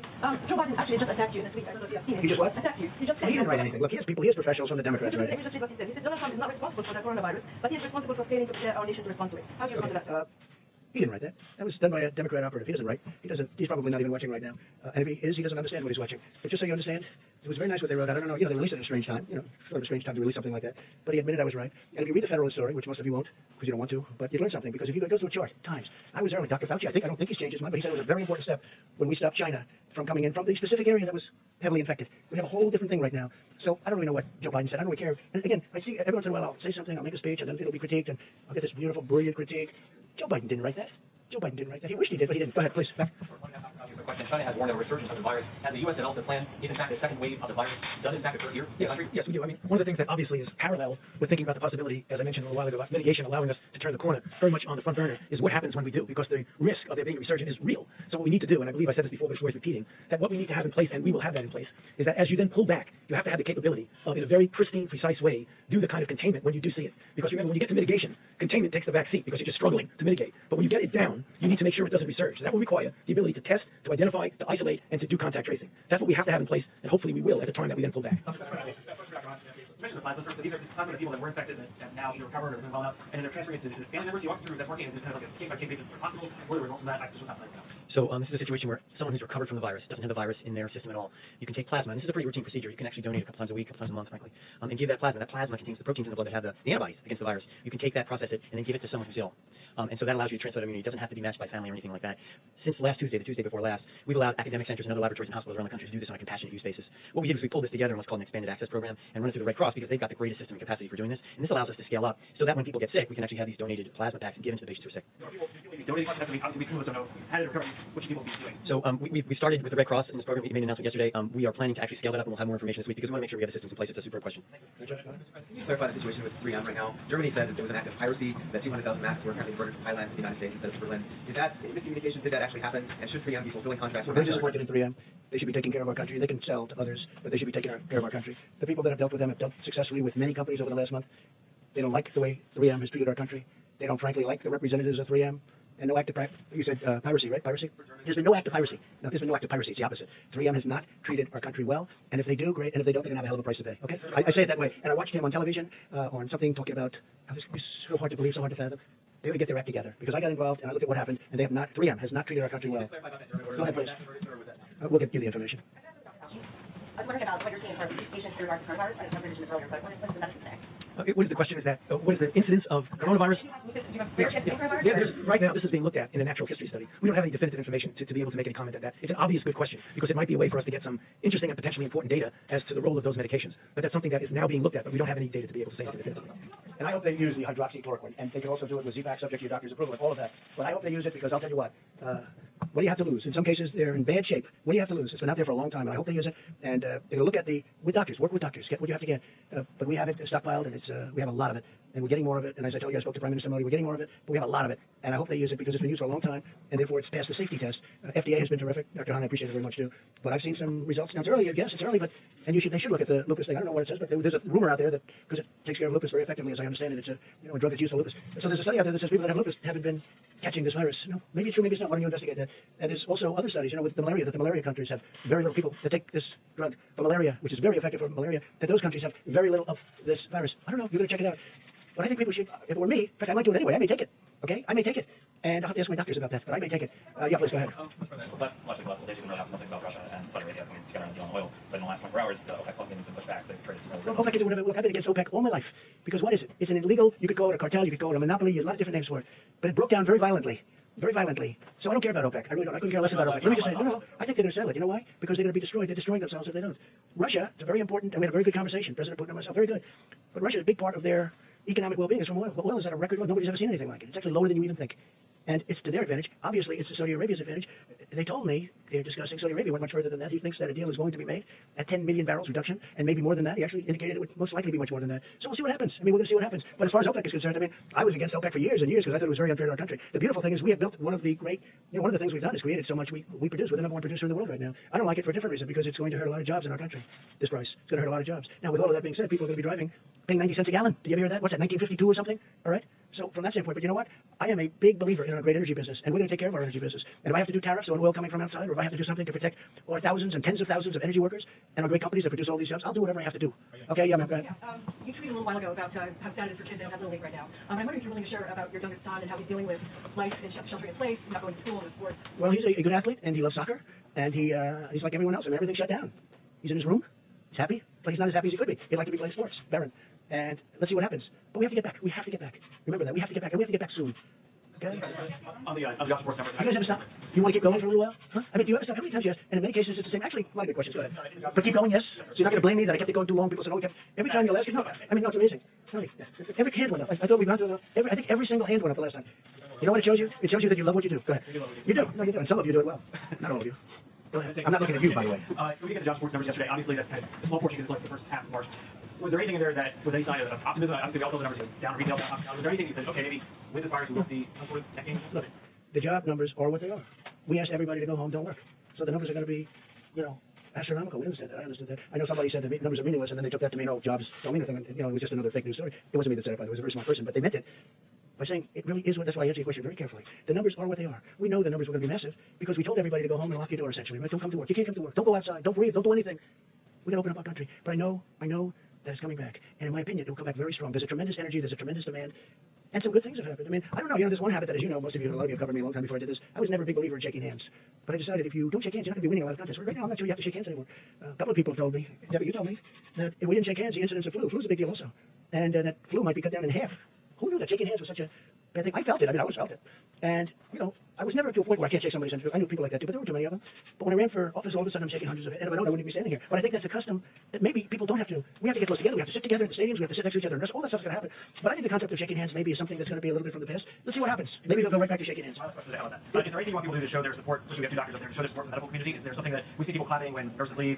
D: Joe Biden actually just attacked you this week. I don't know if you have seen it.
A: He just what?
D: Attacked you. He just
A: Well, he didn't write anything. Look, he has professionals from the Democrats writing.
D: He just what he said. He said Donald Trump is not responsible for the coronavirus, but he is responsible for failing to prepare our nation to respond to it. How do you respond to that?
A: He didn't write that. That was done by a Democrat operative. He doesn't write. He's probably not even watching right now. And if he is, he doesn't understand what he's watching. But just so you understand, it was very nice what they wrote. I don't know. You know, they released it at a strange time. You know, sort of a strange time to release something like that. But he admitted I was right. And if you read the Federalist story, which most of you won't, because you don't want to, but you learn something. Because if you go through a chart, times. I was early. Dr. Fauci, I don't think he's changed his mind, but he said it was a very important step when we stopped China from coming in from the specific area that was heavily infected. We have a whole different thing right now. So I don't really know what Joe Biden said. I don't really care. And again, I see every once in a while I'll say something, I'll make a speech, and then it'll be critiqued, and I'll get this beautiful, brilliant critique. Joe Biden didn't write that. Joe Biden didn't write that. He wished he did, but he didn't. Go ahead, please. Back.
C: Question. China has warned of a resurgence of the virus. Has the U.S. developed a plan if, in fact, a second wave of the virus does, in fact, occur here in the country?
A: Yes, we do. I mean, one of the things that obviously is parallel with thinking about the possibility, as I mentioned a little while ago, about mitigation allowing us to turn the corner very much on the front burner, is what happens when we do, because the risk of there being a resurgence is real. So what we need to do, and I believe I said this before, but it's worth repeating, that what we need to have in place, and we will have that in place, is that as you then pull back, you have to have the capability of, in a very pristine, precise way, do the kind of containment when you do see it. Because remember, when you get to mitigation, containment takes the back seat because you're just struggling to mitigate. But when you get it down, you need to make sure it doesn't resurge. That will require the ability to test, to identify, to isolate, and to do contact tracing. That's what we have to have in place, and hopefully we will at the time that we then pull back.
F: Mention the plasma, so these are some of the people that were infected and have now either recovered or been well enough, and then they're transferring it to family members. You walk through that's working, and it's kind of like a case-by-case basis for hospitals. What are the results of that? I just was not like that.
B: So this is a situation where someone who's recovered from the virus, doesn't have the virus in their system at all, you can take plasma, and this is a pretty routine procedure. You can actually donate a couple times a week, a couple times a month, frankly, and give that plasma. That plasma contains the proteins in the blood that have the antibodies against the virus. You can take that, process it, and then give it to someone who's ill. And so that allows you to transfer that immunity. It doesn't have to be matched by family or anything like that. Since last Tuesday, the Tuesday before last, we've allowed academic centers and other laboratories and hospitals around the country to do this on a compassionate use basis. What we did is we pulled this together in what's called an expanded access program and run it through the Red Cross because they've got the greatest system and capacity for doing this. And this allows us to scale up so that when people get sick, we can actually have these donated plasma packs given to the patients who are sick.
F: Donating plasma, obviously we don't know how to recover, what should people be doing?
B: So we started with the Red Cross in this program. We made an announcement yesterday. We are planning to actually scale that up, and we'll have more information this week because we want to make sure we have the systems in place. It's a super question.
E: Can you clarify the situation with 3M right now? Germany said that there was an act of piracy, that 200,000 masks were apparently imported from Thailand to the United States instead of Berlin. Is that miscommunication? Did that actually happen? And should 3M be fulfilling contracts?
A: We're disappointed in 3M. They should be taking care of our country. They can sell to others, but they should be taking care of our country. The people that have dealt with them have dealt successfully with many companies over the last month. They don't like the way 3M has treated our country. They don't frankly like the representatives of 3M. And no act of you said piracy, right? Piracy? There's been no act of piracy. No, there's been no act of piracy. It's the opposite. 3M has not treated our country well, and if they do, great. And if they don't, they're going to have a hell of a price to pay. Okay? I say it that way. And I watched him on television on something talking about how this is so hard to believe, so hard to fathom. They ought to get their act together because I got involved and I looked at what happened, and they have not. 3M has not treated our country well. Go ahead, please. We'll get you the information.
G: I was wondering about what you're seeing for patients who are coronavirus. I didn't mention this earlier, but what is the medicine today?
A: What is the question? Is that what is the incidence of coronavirus? Right now, this is being looked at in a natural history study. We don't have any definitive information to be able to make any comment on that. It's an obvious good question because it might be a way for us to get some interesting and potentially important data as to the role of those medications. But that's something that is now being looked at, but we don't have any data to be able to say anything definitively. And I hope they use the hydroxychloroquine, and they can also do it with Z-Pack subject to your doctor's approval and all of that. But I hope they use it because I'll tell you what do you have to lose? In some cases, they're in bad shape. What do you have to lose? It's been out there for a long time, and I hope they use it. And they'll look at with doctors, work with doctors, get what you have to get. But we have it stockpiled, and we have a lot of it, and we're getting more of it. And as I told you, I spoke to Prime Minister Modi, we're getting more of it, but we have a lot of it. And I hope they use it because it's been used for a long time, and therefore it's passed the safety test. FDA has been terrific. Dr. Hahn, I appreciate it very much too. But I've seen some results. Now it's early, yes, it's early, but they should look at the lupus thing. I don't know what it says, but there's a rumor out there that because it takes care of lupus very effectively, as I understand it, it's a drug that's used for lupus. So there's a study out there that says people that have lupus haven't been catching this virus. No, maybe it's true, maybe it's not. Why don't you investigate that? And there's also other studies, with the malaria, that the malaria countries have very little people that take this drug for malaria, which is very effective for malaria, that those countries have very little of this virus. I don't know. You're going to check it out. But I think people should, if it were me, in fact, I might do it anyway. I may take it. Okay? I may take it. And I'll have to ask my doctors about that, but I may take it. Yeah, please go ahead.
H: Much like last days, we know nothing about Russia and Saudi Arabia coming together on deal on oil. But in the last 24 hours, the OPEC Plus has been pushed back. They've traded
A: OPEC can do whatever. Look, I've been against OPEC all my life. Because what is it? It's an illegal, you could call it a cartel, you could call it a monopoly, there's a lot of different names for it. But it broke down very violently. Very violently. So I don't care about OPEC. I really don't. I couldn't care less about OPEC. Let me just say, no, I think they're going to settle it. You know why? Because they're going to be destroyed. They're destroying themselves if they don't. Russia, it's a very important, and we had a very good conversation, President Putin and myself, very good. But Russia is a big part of their economic well-being is from oil. But oil is at a record low. Nobody's ever seen anything like it. It's actually lower than you even think. And it's to their advantage. Obviously, it's to Saudi Arabia's advantage. They told me, they're discussing, Saudi Arabia went much further than that. He thinks that a deal is going to be made at 10 million barrels reduction, and maybe more than that. He actually indicated it would most likely be much more than that. So we'll see what happens. I mean, we're going to see what happens. But as far as OPEC is concerned, I mean, I was against OPEC for years and years because I thought it was very unfair to our country. The beautiful thing is we have built one of the great, one of the things we've done is created so much we produce. We're the number one producer in the world right now. I don't like it for a different reason because it's going to hurt a lot of jobs in our country, this price. It's going to hurt a lot of jobs. Now, with all of that being said, people are going to be paying 90 cents a gallon. Did you ever hear that? What's that, 1952 or something? All right? So from that standpoint, but you know what? I am a big believer in our great energy business, and we're going to take care of our energy business. And if I have to do tariffs on oil coming from outside, or if I have to do something to protect our thousands and tens of thousands of energy workers and our great companies that produce all these jobs, I'll do whatever I have to do. Okay, yeah, ma'am, go ahead.
G: You tweeted a little while ago about how sad it is for kids that don't have Little League right now. I'm wondering if you're willing to share about your youngest son and how he's dealing with life and sheltering in place, not going to school and sports.
A: Well, he's a good athlete, and he loves soccer, and he's like everyone else, and everything's shut down. He's in his room. He's happy, but he's not as happy as he could be. He'd like to be playing sports, barren. And let's see what happens. But we have to get back. We have to get back. Remember that. We have to get back, and we have to get back soon. Okay?
F: On the job support number.
A: You guys ever stop? You want to keep going for a little while? Huh? I mean, do you ever stop? How many times yes? And in many cases, it's the same. Actually, a lot of good questions. Go ahead. But keep going, yes? So you're not going to blame me that I kept it going too long. People said, oh, every time you'll ask it. No, I mean, no, it's amazing. Really. Every hand went up. I thought we'd gone through I think every single hand went up the last time. You know what it shows you? It shows you that you love what you do. Go ahead. You do. No, you do. And some of you do it well. Not all of you. Go ahead. I'm not looking at you, by the way.
F: We get the job support numbers yesterday. Obviously, that's kind of a small portion because it's like the first half of March. Was there anything in there that was any sign of optimism? Obviously, we all know the numbers are down retail. Was there anything you said, okay, maybe with the virus we will see some sort of decking?
A: Look, the job numbers are what they are. We asked everybody to go home, don't work. So the numbers are going to be, astronomical. We understand that. I understood that. I know somebody said the numbers are meaningless, and then they took that to mean, jobs don't mean anything. And, it was just another fake news story. It wasn't me that said it, by the way. It was a very smart person, but they meant it by saying it really is what. That's why I answer your question very carefully. The numbers are what they are. We know the numbers were going to be massive because we told everybody to go home and lock your door. Essentially, right? Don't come to work. You can't come to work. Don't go outside. Don't breathe. Don't do anything. We got to open up our country. But I know that it's coming back, and in my opinion, it will come back very strong. There's a tremendous energy. There's a tremendous demand. And some good things have happened. I mean, I don't know, there's one habit that, as you know, most of you, a lot of you have covered me a long time before I did this. I was never a big believer in shaking hands. But I decided if you don't shake hands, you're not going to be winning a lot of contests. Right now, I'm not sure you have to shake hands anymore. A couple of people have told me, Debbie, you told me, that if we didn't shake hands, the incidence of flu. Flu's a big deal also. And that flu might be cut down in half. Who knew that shaking hands was such a bad thing? I felt it. I always felt it. And, I was never to a point where I can't shake somebody's hand. I knew people like that too, but there were too many of them. But when I ran for office, all of a sudden I'm shaking hundreds of hands. And if I don't, I wouldn't be standing here. But I think that's a custom that maybe people don't have to. We have to get close together. We have to sit together in the stadiums. We have to sit next to each other. And all that stuff's going to happen. But I think the concept of shaking hands maybe is something that's going to be a little bit from the past. Let's see what happens. Maybe they'll go right back to shaking hands.
F: Is there anything you want people to do to show their support? Especially we have two doctors up there to show their support for the medical community. Is there something that we see people clapping when nurses leave?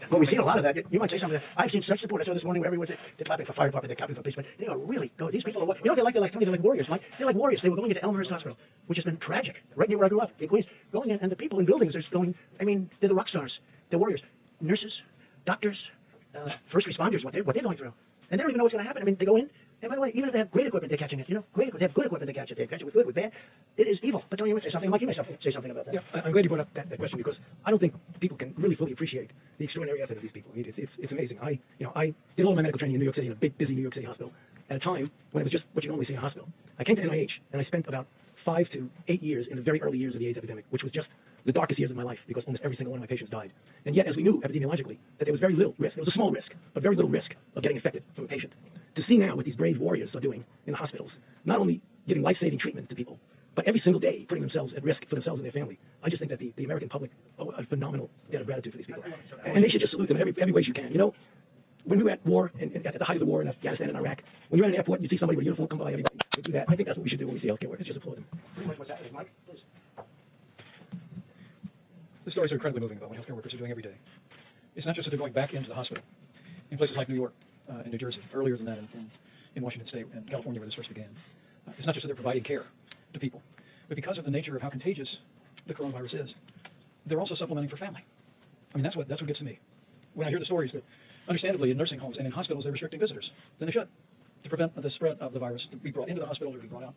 A: Well, we see a lot of that. You might say something. I've seen such support. I saw this morning where everyone's they're clapping for fire department, they're clapping for police, but they are really go. These people are what? They're like they're like warriors, Mike. They're like warriors. They were going into Elmhurst Hospital, which has been tragic, right near where I grew up, in Queens. Going in, and the people in buildings are going. I mean, they're the rock stars. They're warriors. Nurses, doctors, first responders. What they're going through, and they don't even know what's going to happen. I mean, they go in. And by the way, even if they have great equipment, they're catching it. Great equipment. They have good equipment, they catch it. They catch it with good, with bad. It is evil. But don't you want to say something? Mike, you may say something about that.
I: Yeah, I'm glad you brought up that question because I don't think people can really fully appreciate the extraordinary effort of these people. I mean, it's amazing. I did all of my medical training in New York City in a big, busy New York City hospital at a time when it was just what you normally see in a hospital. I came to NIH and I spent about 5 to 8 years in the very early years of the AIDS epidemic, which was just the darkest years of my life because almost every single one of my patients died. And yet, as we knew epidemiologically, that there was very little risk. There was a small risk, but very little risk of getting infected from a patient. To see now what these brave warriors are doing in the hospitals, not only giving life-saving treatment to people, but every single day putting themselves at risk for themselves and their family. I just think that the American public owe a phenomenal debt of gratitude for these people. And they should just salute them in every way you can. When we were at war, and at the height of the war in Afghanistan and Iraq, when you're at an airport and you see somebody with a uniform come by, everybody would do that. I think that's what we should do when we see healthcare workers, just applaud them.
A: Pretty much what's happening, Mike. Please.
I: The stories are incredibly moving about what healthcare workers are doing every day. It's not just that they're going back into the hospital in places like New York and New Jersey, earlier than that in Washington State and California where this first began. It's not just that they're providing care to people, but because of the nature of how contagious the coronavirus is, they're also supplementing for family. I mean, that's what gets to me. When I hear the stories that, understandably, in nursing homes and in hospitals, they're restricting visitors, then they should, to prevent the spread of the virus to be brought into the hospital or to be brought out.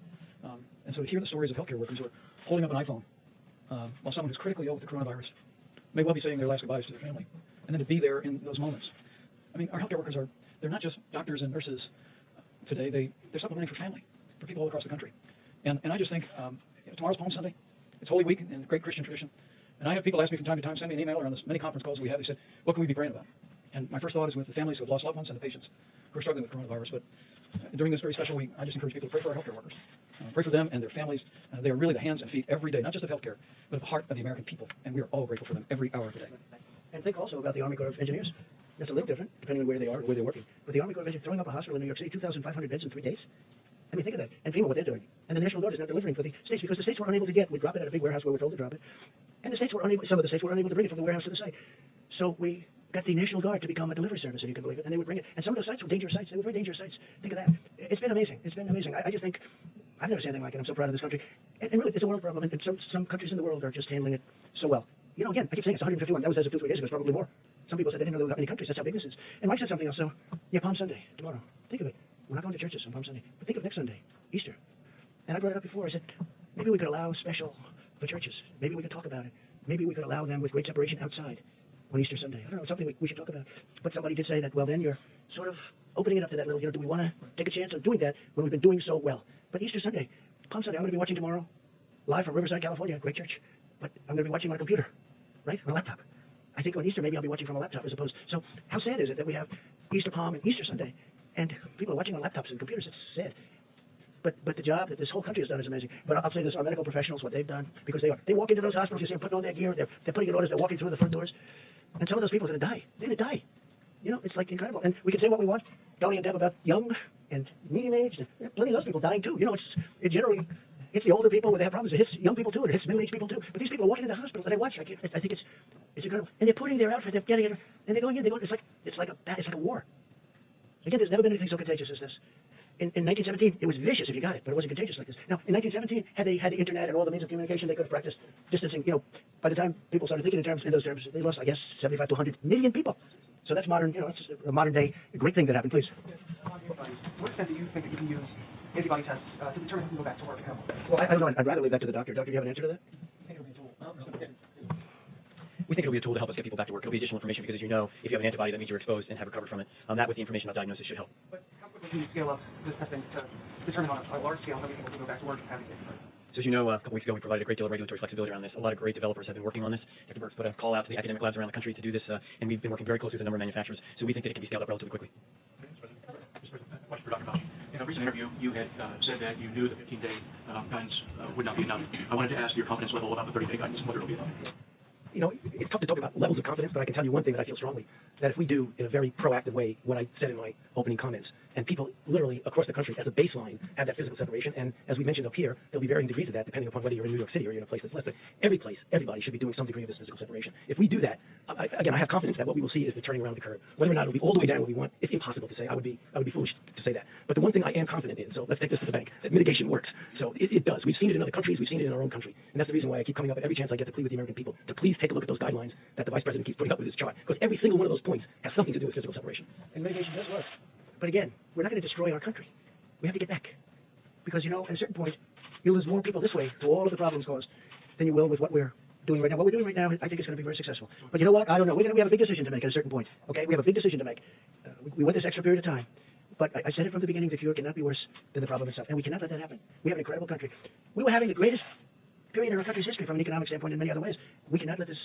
I: And so to hear the stories of healthcare workers who are holding up an iPhone while someone who's critically ill with the coronavirus may well be saying their last goodbyes to their family, and then to be there in those moments. I mean, our healthcare workers they're not just doctors and nurses today, they're supplementing for family, for people all across the country. And I just think, tomorrow's Palm Sunday, it's Holy Week in the great Christian tradition, and I have people ask me from time to time, send me an email or on the many conference calls we have, they said, what can we be praying about? And my first thought is with the families who have lost loved ones and the patients who are struggling with coronavirus. But during this very special week, I just encourage people to pray for our healthcare workers. Pray for them and their families. They are really the hands and feet every day, not just of healthcare, but of the heart of the American people. And we are all grateful for them every hour of the day.
A: And think also about the Army Corps of Engineers. That's a little different, depending on where they are or where they're working. But the Army Corps of Engineers throwing up a hospital in New York City, 2,500 beds in 3 days. I mean, think of that. And FEMA, what they're doing. And the National Guard is now delivering for the states because the states were unable to we drop it at a big warehouse where we're told to drop it. And some of the states were unable to bring it from the warehouse to the site. So we got the National Guard to become a delivery service, if you can believe it, and they would bring it. And some of those sites were dangerous sites. They were very dangerous sites. Think of that. It's been amazing. It's been amazing. I just think I've never seen anything like it. I'm so proud of this country. And really, it's a world problem. And some countries in the world are just handling it so well. Again, I keep saying it's 151. That was as of 2-3 days ago. It's probably more. Some people said they didn't know there were that many countries. That's how big this is. And Mike said something else. So, yeah, Palm Sunday, tomorrow. Think of it. We're not going to churches on Palm Sunday. But think of next Sunday, Easter. And I brought it up before. I said, maybe we could allow special for churches. Maybe we could talk about it. Maybe we could allow them with great separation outside on Easter Sunday. I don't know, something we should talk about. But somebody did say that, well, then you're sort of opening it up to that little, do we want to take a chance of doing that when we've been doing so well? But Easter Sunday, Palm Sunday, I'm going to be watching tomorrow, live from Riverside, California, great church. But I'm going to be watching on a computer, right, on a laptop. I think on Easter, maybe I'll be watching from a laptop as opposed. So how sad is it that we have Easter Palm and Easter Sunday, and people are watching on laptops and computers? It's sad. But the job that this whole country has done is amazing. But I'll say this, our medical professionals, what they've done, because they walk into those hospitals, you see them putting on their gear, they're putting in orders, they're walking through the front doors, and some of those people are going to die. They're going to die. It's like incredible. And we can say what we want, Donnie and Deb, about young and medium-aged, and plenty of those people dying too. It generally hits the older people where they have problems. It hits young people too, and it hits middle-aged people too. But these people are walking into the hospitals, and I watch. I think it's incredible. And they're putting their outfit, they're getting it, and they're going in. It's like a war. Again, there's never been anything so contagious as this. In 1917, it was vicious if you got it, but it wasn't contagious like this. Now, in 1917, had they had the internet and all the means of communication, they could have practiced distancing. By the time people started thinking in those terms, they lost, I guess, 75 to 100 million people. So that's modern. It's a modern day great thing that happened. Please.
E: What extent do you think that you can use antibody tests to determine who can go back to work and how?
A: Well, I don't know. I'd rather leave that to the doctor. Doctor, do you have an answer to that?
B: We think it'll be a tool to help us get people back to work. It'll be additional information because, as you know, if you have an antibody, that means you're exposed and have recovered from it. That with the information about diagnosis should help.
E: But how quickly can you scale up this testing to determine on a large scale how many people can go back to work and having safety first?
B: So as you know, a couple weeks ago, we provided a great deal of regulatory flexibility around this. A lot of great developers have been working on this. Dr. Burke's put a call out to the academic labs around the country to do this, and we've been working very closely with a number of manufacturers. So we think that it can be scaled up relatively quickly.
F: Mr. President, a question for Dr. Fauci. In a recent interview, you had said that you knew the 15-day guidance would not be enough. I wanted to ask your confidence level about the 30-day guidance and whether it will be enough.
A: You know, it's tough to talk about levels of confidence, but I can tell you one thing that I feel strongly, that if we do in a very proactive way what I said in my opening comments, and people literally across the country as a baseline have that physical separation, and as we mentioned up here, there'll be varying degrees of that depending upon whether you're in New York City or you're in a place that's less, but every place, everybody should be doing some degree of this physical separation. If we do that, again, I have confidence that what we will see is the turning around the curve. Whether or not it'll be all the way down where we want, it's impossible to say. I would be foolish to say that. But the one thing I am confident in, so let's take this to the bank, that mitigation works. So it does. We've seen it in other countries. We've seen it in our own country. And that's the reason why I keep coming up at every chance I get to plead with the American people to please take a look at those guidelines that the Vice President keeps putting up with his chart. Because every single one of those points has something to do with physical separation. And mitigation does work. But again, we're not going to destroy our country. We have to get back. Because, you know, at a certain point, you'll lose more people this way to all of the problems caused than you will with what we're doing right now. What we're doing right now, I think it's going to be very successful. But you know what? I don't know. We have a big decision to make at a certain point. Okay? We have a big decision to make. We went this extra period of time. But I said it from the beginning, the cure cannot be worse than the problem itself. And we cannot let that happen. We have an incredible country. We were having the greatest period in our country's history from an economic standpoint in many other ways. We cannot let this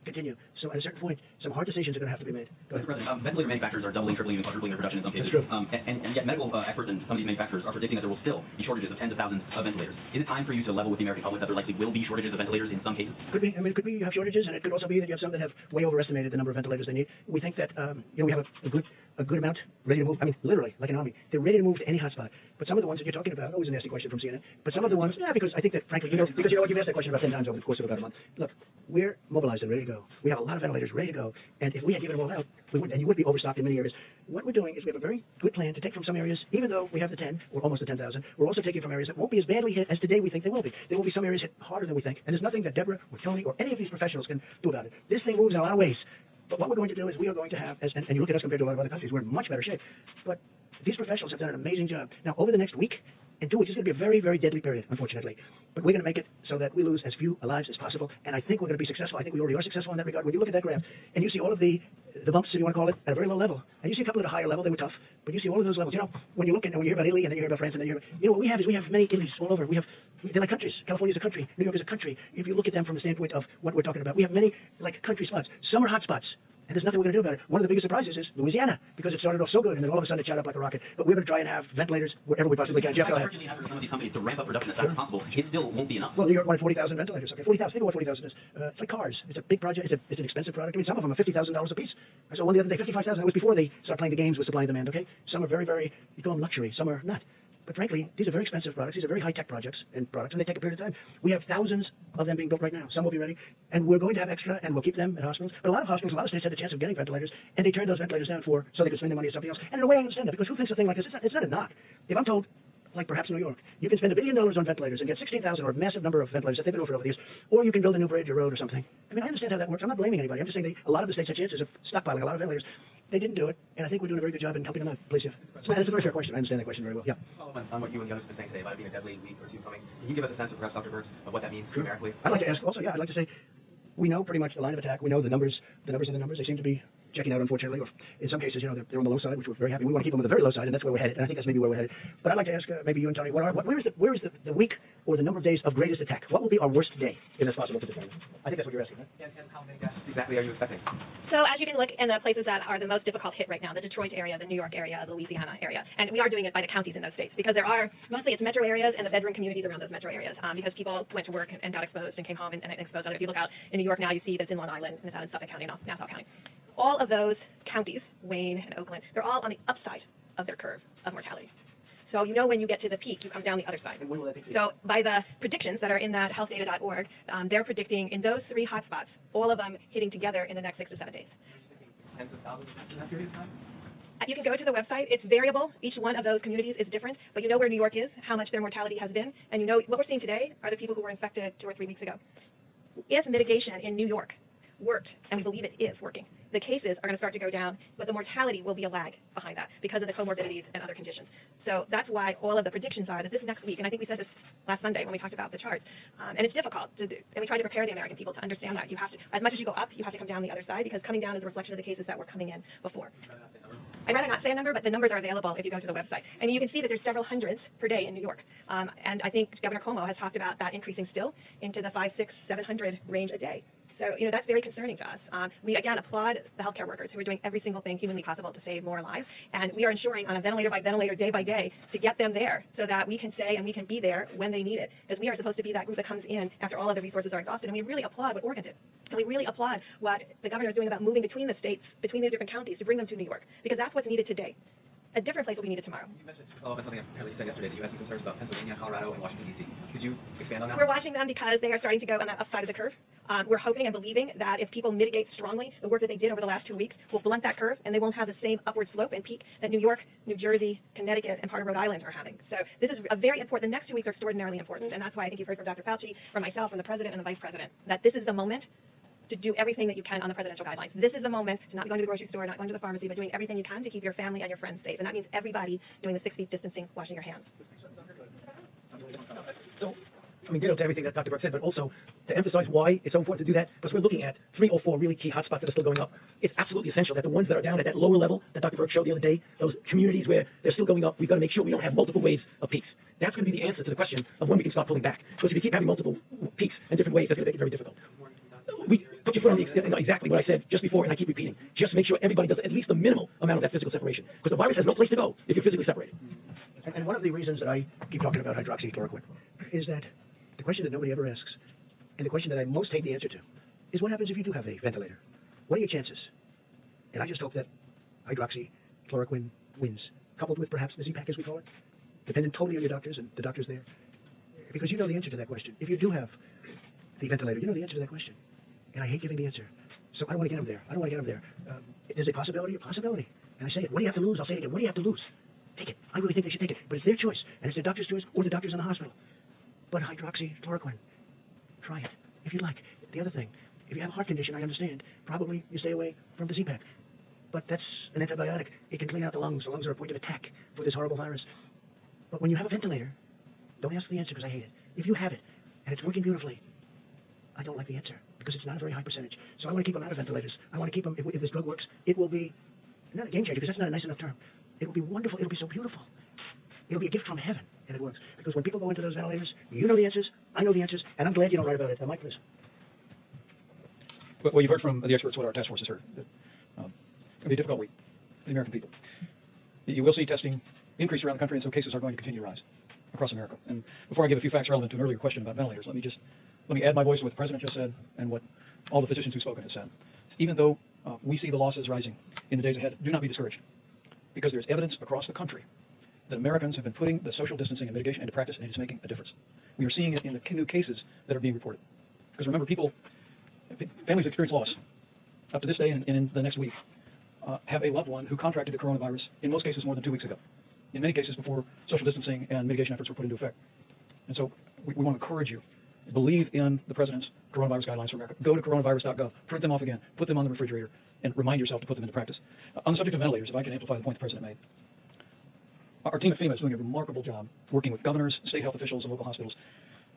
A: continue. So at a certain point, some hard decisions are going to have to be made.
C: Mr. President, ventilator manufacturers are doubling, tripling, and quadrupling their production in some cases.
A: That's true.
C: And yet medical experts and some of these manufacturers are predicting that there will still be shortages of tens of thousands of ventilators. Is it time for you to level with the American public that there likely will be shortages of ventilators in some cases?
A: Could be. I mean, it could be you have shortages, and it could also be that you have some that have way overestimated the number of ventilators they need. We think that we have a good amount ready to move. I mean, literally, like an army. They're ready to move to any hotspot. But some of the ones that you're talking about, always a nasty question from CNN, but some of the ones, because I think that, frankly, because you know what, you've asked that question about 10 times over the course of about a month. Look, we're mobilized and ready to go. We have a lot of ventilators ready to go, and if we had given them all out, you would be overstocked in many areas. What we're doing is we have a very good plan to take from some areas, even though we have the 10, or almost the 10,000, we're also taking from areas that won't be as badly hit as today we think they will be. There will be some areas hit harder than we think, and there's nothing that Deborah or Tony or any of these professionals can do about it. This thing moves in a lot of ways. But what we're going to do is we are going to have, and you look at us compared to a lot of other countries, we're in much better shape. But these professionals have done an amazing job. Now, over the next week, and 2 weeks, it's going to be a very, very deadly period, unfortunately. But we're going to make it so that we lose as few lives as possible. And I think we're going to be successful. I think we already are successful in that regard. When you look at that graph, and you see all of the bumps, if you want to call it, at a very low level, and you see a couple at a higher level, they were tough. But you see all of those levels. You know, when you look at, when you hear about Italy, and then you hear about France, and then you know, what we have is we have many Italy's all over. They're like countries. California is a country. New York is a country. If you look at them from the standpoint of what we're talking about, we have many, like, country spots. Some are hot spots. And there's nothing we're going to do about it. One of the biggest surprises is Louisiana, because it started off so good, and then all of a sudden it shot up like a rocket. But we're going to try and have ventilators wherever we possibly can. Jeff, go ahead.
C: Urgently after some of these companies to ramp up production as fast as possible, it still won't be enough.
A: Well, New York wanted 40,000 ventilators. Okay, 40,000. Think of what 40,000 is. It's like cars. It's a big project. It's an expensive product. I mean, some of them are $50,000 a piece. I saw one the other day, 55,000. That was before they started playing the games with supply and demand. Okay, some are very, very, you call them luxury. Some are not. But frankly, these are very expensive products. These are very high-tech projects and they take a period of time. We have thousands of them being built right now. Some will be ready, and we're going to have extra, and we'll keep them at hospitals. But a lot of hospitals, a lot of states had the chance of getting ventilators, and they turned those ventilators down so they could spend the money on something else. And in a way, I understand that, because who thinks a thing like this? It's not a knock. If I'm told, like perhaps New York, you can spend $1 billion on ventilators and get 16,000 or a massive number of ventilators that they've been over the years, or you can build a new bridge or road or something. I mean, I understand how that works. I'm not blaming anybody. I'm just saying a lot of the states had chances of stockpiling a lot of ventilators. They didn't do it, and I think we're doing a very good job in helping them out. Please, yeah. That's a very fair question. I understand that question very well. Yeah.
E: Follow on what you and the others have been saying today about it being a deadly week or two coming. Can you give us a sense of, perhaps, Dr. Burks, of what that means numerically?
A: I'd like to ask also, I'd like to say, we know pretty much the line of attack. We know the numbers are the numbers. They seem to be checking out, unfortunately, or in some cases, they're on the low side, which we're very happy. We want to keep them on the very low side, and that's where we're headed. And I think that's maybe where we're headed. But I'd like to ask maybe you and Tony, where is the week or the number of days of greatest attack? What will be our worst day, if that's possible to determine? I think that's what you're asking, right?
E: And how many deaths exactly are you expecting?
D: So as you can look in the places that are the most difficult hit right now, the Detroit area, the New York area, the Louisiana area, and we are doing it by the counties in those states, because there are, mostly it's metro areas and the bedroom communities around those metro areas, because people went to work and got exposed and came home and exposed others. If you look out in New York now, you see that it's in Long Island, and it's out in Suffolk County and Nassau County. All of those counties, Wayne and Oakland, they're all on the upside of their curve of mortality. So you know when you get to the peak, you come down the other side.
A: And when will that be?
D: So by the predictions that are in that healthdata.org, they're predicting in those 3 hotspots, all of them hitting together in the next 6 to 7 days.
E: Tens of thousands in that period of time?
D: You can go to the website. It's variable. Each one of those communities is different, but you know where New York is, how much their mortality has been, and you know what we're seeing today are the people who were infected 2 or 3 weeks ago. If mitigation in New York worked, and we believe it is working, the cases are going to start to go down, but the mortality will be a lag behind that because of the comorbidities and other conditions. So that's why all of the predictions are that this next week, and I think we said this last Sunday when we talked about the charts, and it's difficult to do, and we try to prepare the American people to understand that you have to, as much as you go up, you have to come down the other side, because coming down is a reflection of the cases that were coming in before. I'd rather not say a number, but the numbers are available if you go to the website. And you can see that there's several hundreds per day in New York. And I think Governor Cuomo has talked about that increasing still into the 500, 600, 700 range a day. So, that's very concerning to us. We, again, applaud the healthcare workers who are doing every single thing humanly possible to save more lives. And we are ensuring on a ventilator by ventilator, day by day, to get them there so that we can say and we can be there when they need it. Because we are supposed to be that group that comes in after all other resources are exhausted. And we really applaud what Oregon did. And we really applaud what the governor is doing about moving between the states, between the different counties, to bring them to New York. Because that's what's needed today. A different place will be needed tomorrow.
E: You mentioned, to follow up on something I apparently said yesterday, that you had some concerns about Pennsylvania, Colorado, and Washington, D.C. Could you expand on that?
D: We're watching them because they are starting to go on the upside of the curve. We're hoping and believing that if people mitigate strongly the work that they did over the last 2 weeks, will blunt that curve, and they won't have the same upward slope and peak that New York, New Jersey, Connecticut, and part of Rhode Island are having. So this is a very important, the next 2 weeks are extraordinarily important, and that's why I think you've heard from Dr. Fauci, from myself, from the president and the vice president, that this is the moment to do everything that you can on the presidential guidelines. This is the moment to not be going to the grocery store, not going to the pharmacy, but doing everything you can to keep your family and your friends safe. And that means everybody doing the 6 feet distancing, washing your hands.
A: So, ditto to everything that Dr. Burke said, but also to emphasize why it's so important to do that, because we're looking at 3 or 4 really key hotspots that are still going up. It's absolutely essential that the ones that are down at that lower level that Dr. Burke showed the other day, those communities where they're still going up, we've got to make sure we don't have multiple waves of peaks. That's going to be the answer to the question of when we can start pulling back. Because if you keep having multiple peaks and different waves, that's going to make it very difficult. We put your foot on exactly what I said just before, and I keep repeating. Just make sure everybody does at least the minimal amount of that physical separation, because the virus has no place to go if you're physically separated. And one of the reasons that I keep talking about hydroxychloroquine is that the question that nobody ever asks, and the question that I most hate the answer to, is what happens if you do have a ventilator? What are your chances? And I just hope that hydroxychloroquine wins, coupled with perhaps the Z-Pack, as we call it, dependent totally on your doctors and the doctors there. Because you know the answer to that question. If you do have the ventilator, you know the answer to that question. And I hate giving the answer. So I don't want to get them there. I don't want to get them there. There's a possibility, And I say it. What do you have to lose? I'll say it again. What do you have to lose? Take it. I really think they should take it. But it's their choice. And it's their doctor's choice or the doctors in the hospital. But hydroxychloroquine, try it if you like. The other thing, if you have a heart condition, I understand. Probably you stay away from the Z-Pack. But that's an antibiotic. It can clean out the lungs. The lungs are a point of attack for this horrible virus. But when you have a ventilator, don't ask the answer because I hate it. If you have it and it's working beautifully, I don't like the answer because it's not a very high percentage. So I want to keep them out of ventilators. I want to keep them, if this drug works, it will be not a game changer because that's not a nice enough term. It will be wonderful. It'll be so beautiful. It'll be a gift from heaven, and it works. Because when people go into those ventilators, you know the answers, I know the answers, and I'm glad you don't write about it. Mike, please.
I: Well, you've heard from the experts what our task force has heard. It's going to be a difficult week for the American people. You will see testing increase around the country, and so cases are going to continue to rise across America. And before I give a few facts relevant to an earlier question about ventilators, let me add my voice to what the President just said and what all the physicians who've spoken have said. Even though we see the losses rising in the days ahead, do not be discouraged, because there's evidence across the country that Americans have been putting the social distancing and mitigation into practice, and it is making a difference. We are seeing it in the new cases that are being reported. Because remember, families experience loss up to this day and in the next week, have a loved one who contracted the coronavirus, in most cases more than 2 weeks ago. In many cases before social distancing and mitigation efforts were put into effect. And so we want to encourage you, believe in the President's coronavirus guidelines for America. Go to coronavirus.gov, print them off again, put them on the refrigerator, and remind yourself to put them into practice. On the subject of ventilators, if I can amplify the point the President made, our team at FEMA is doing a remarkable job working with governors, state health officials, and local hospitals,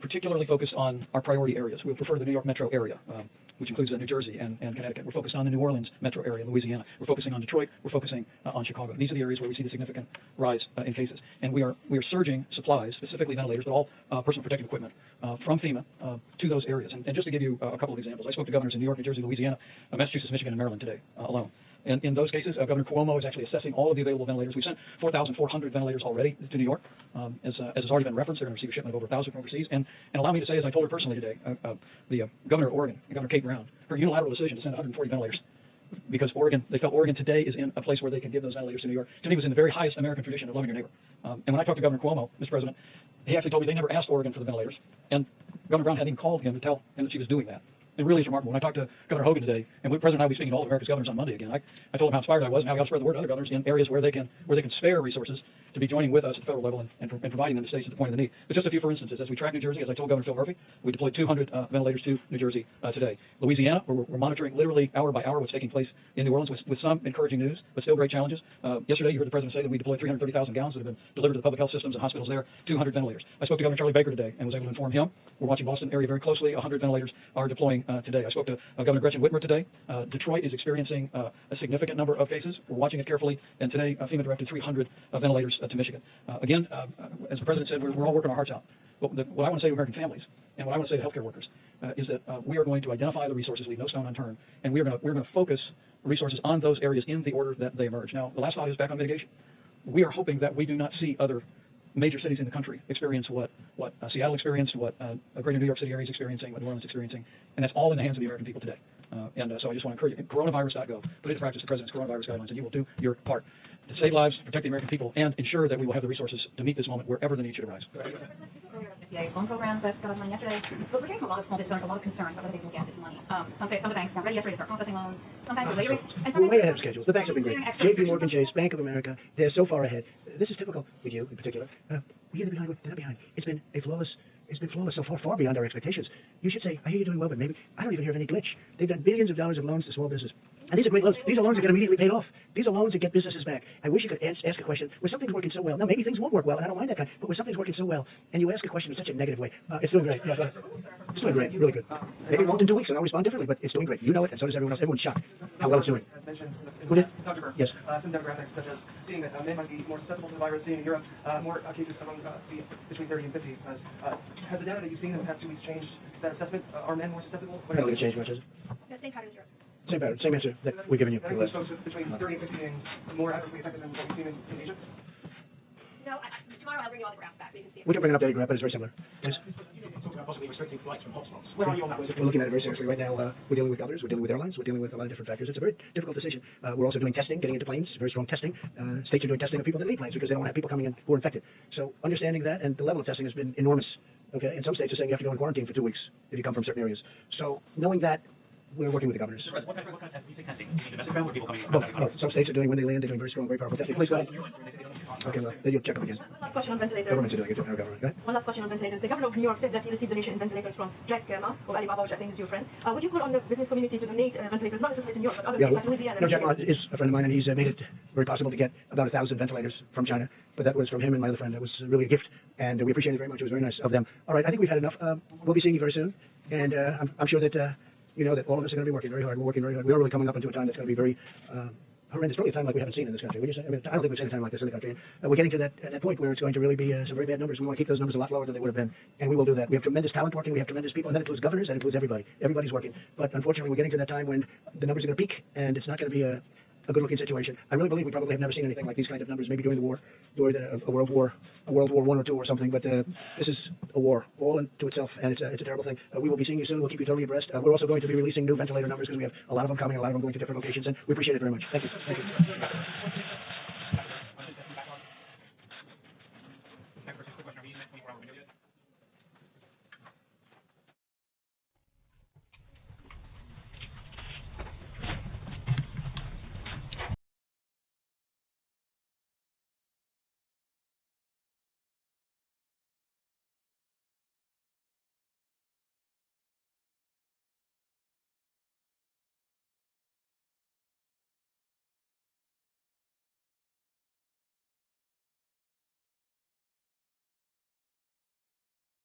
I: particularly focused on our priority areas. We prefer the New York metro area, which includes New Jersey and Connecticut. We're focused on the New Orleans metro area, Louisiana. We're focusing on Detroit. We're focusing on Chicago. These are the areas where we see the significant rise in cases. And we are surging supplies, specifically ventilators, but all personal protective equipment from FEMA to those areas. And just to give you a couple of examples, I spoke to governors in New York, New Jersey, Louisiana, Massachusetts, Michigan, and Maryland today alone. And in those cases, Governor Cuomo is actually assessing all of the available ventilators. We've sent 4,400 ventilators already to New York. As has already been referenced, they're going to receive a shipment of over 1,000 from overseas. And allow me to say, as I told her personally today, the governor of Oregon, Governor Kate Brown, her unilateral decision to send 140 ventilators, because they felt Oregon today is in a place where they can give those ventilators to New York, to me was in the very highest American tradition of loving your neighbor. And when I talked to Governor Cuomo, Mr. President, he actually told me they never asked Oregon for the ventilators. And Governor Brown hadn't even called him to tell him that she was doing that. It really is remarkable. When I talked to Governor Hogan today, and the President and I will be speaking to all of America's governors on Monday again, I told him how inspired I was and how we got to spread the word to other governors in areas where they can spare resources to be joining with us at the federal level and providing them to states at the point of the need. But just a few for instances, as we track New Jersey, as I told Governor Phil Murphy, we deployed 200 ventilators to New Jersey today. Louisiana, we're monitoring literally hour by hour what's taking place in New Orleans with some encouraging news, but still great challenges. Yesterday, you heard the President say that we deployed 330,000 gallons that have been delivered to the public health systems and hospitals there, 200 ventilators. I spoke to Governor Charlie Baker today and was able to inform him. We're watching Boston area very closely. 100 ventilators are deploying happening today. I spoke to Governor Whitmer today. Detroit is experiencing a significant number of cases. We're watching it carefully, and today FEMA directed 300 ventilators to Michigan. Again, as the President said, we're all working our hearts out. But what I want to say to American families, and what I want to say to healthcare workers, is that we are going to identify the resources, leave no stone unturned, and we're going to focus resources on those areas in the order that they emerge. Now, the last slide is back on mitigation. We are hoping that we do not see other major cities in the country experience what Seattle experienced, what a greater New York City area is experiencing, what New Orleans is experiencing, and that's all in the hands of the American people today. So I just want to encourage you, coronavirus.gov, put into practice the President's coronavirus guidelines, and you will do your part to save lives, protect the American people, and ensure that we will have the resources to meet this moment wherever the need should arise.
J: Loan programs that got us money yesterday, but we're getting a lot of small business owners, a lot of concern about whether they can get this money. Some of the banks weren't ready yesterday to start processing loans. Sometimes they're later.
A: We're way ahead of schedules. The banks have been great. JP Morgan Chase, Bank of America, they're so far ahead. This is typical with you in particular. We're behind. They're not behind. It's been flawless so far beyond our expectations. You should say, I hear you're doing well, but maybe I don't even hear of any glitch. They've done billions of dollars of loans to small business. And these are great loans. These are loans that get immediately paid off. These are loans that get businesses back. I wish you could ask a question where something's working so well. Now, maybe things won't work well, and I don't mind that kind, but where something's working so well, and you ask a question in such a negative way. It's doing great. Yeah, go ahead. It's doing great. Really good. Maybe it won't in 2 weeks, and I'll respond differently, but it's doing great. You know it, and so does everyone else. Everyone's shocked how well it's doing. Who did?
E: Dr. Burke.
A: Yes.
E: Some demographics, such as seeing that men might be more susceptible to the virus, seeing in Europe more cases among between 30 and 50. Has the data that you've seen in the past 2 weeks changed that assessment? Are men more susceptible?
A: I don't think it's changed much, is it?
D: The same pattern as Europe.
A: Same pattern, same answer that we've given you.
E: I think those folks between 30 and 50 being more adversely affected than what we've seen in Asia.
D: No, tomorrow I'll bring you all the graphs back so you can see it.
A: We can bring an updated graph, but it's very similar. Yes?
F: Possibly restricting flights from hotspots. Where are you on that?
A: We're looking at it very seriously right now. We're dealing with governors, we're dealing with airlines, we're dealing with a lot of different factors. It's a very difficult decision. We're also doing testing, getting into planes, very strong testing. States are doing testing of people that leave planes because they don't want to have people coming in who are infected. So understanding that, and the level of testing has been enormous. Okay, and some states are saying you have to go in quarantine for 2 weeks if you come from certain areas. So knowing that, we're working with the governors.
H: What kind of testing? You say testing? You mean domestic ground or people coming in?
A: Both. Some states are doing, when they land, they're doing very strong, very powerful testing. Please go ahead. Okay, well, then you'll check them again.
G: One last question on ventilators.
A: Governments are doing it, our government. Go ahead.
G: One last question on ventilators. The governor of New York said that he received donations in ventilators from Jack Ma of Alibaba, which I think is your friend. Would you call on the business community to donate ventilators, not necessarily in New York, but other places like Louisiana?
A: No, Jack Ma is a friend of mine, and he's made it very possible to get about 1,000 ventilators from China. But that was from him and my other friend. That was really a gift, and we appreciate it very much. It was very nice of them. All right, I think we've had enough. We'll be seeing you very soon, and I'm sure that you know that all of us are going to be working very hard. We're working very hard. We are really coming up into a time that's going to be very horrendous, probably a time like we haven't seen in this country. Would you say? I mean, I don't think we've seen a time like this in the country. And we're getting to that point where it's going to really be some very bad numbers. We want to keep those numbers a lot lower than they would have been, and we will do that. We have tremendous talent working. We have tremendous people, and that includes governors, that includes everybody. Everybody's working. But unfortunately, we're getting to that time when the numbers are going to peak, and it's not going to be a good-looking situation. I really believe we probably have never seen anything like these kind of numbers. Maybe during the war, during a World War I or II or something. But this is a war all into itself, and it's a terrible thing. We will be seeing you soon. We'll keep you totally abreast. We're also going to be releasing new ventilator numbers because we have a lot of them coming, a lot of them going to different locations, and we appreciate it very much. Thank you. Thank you.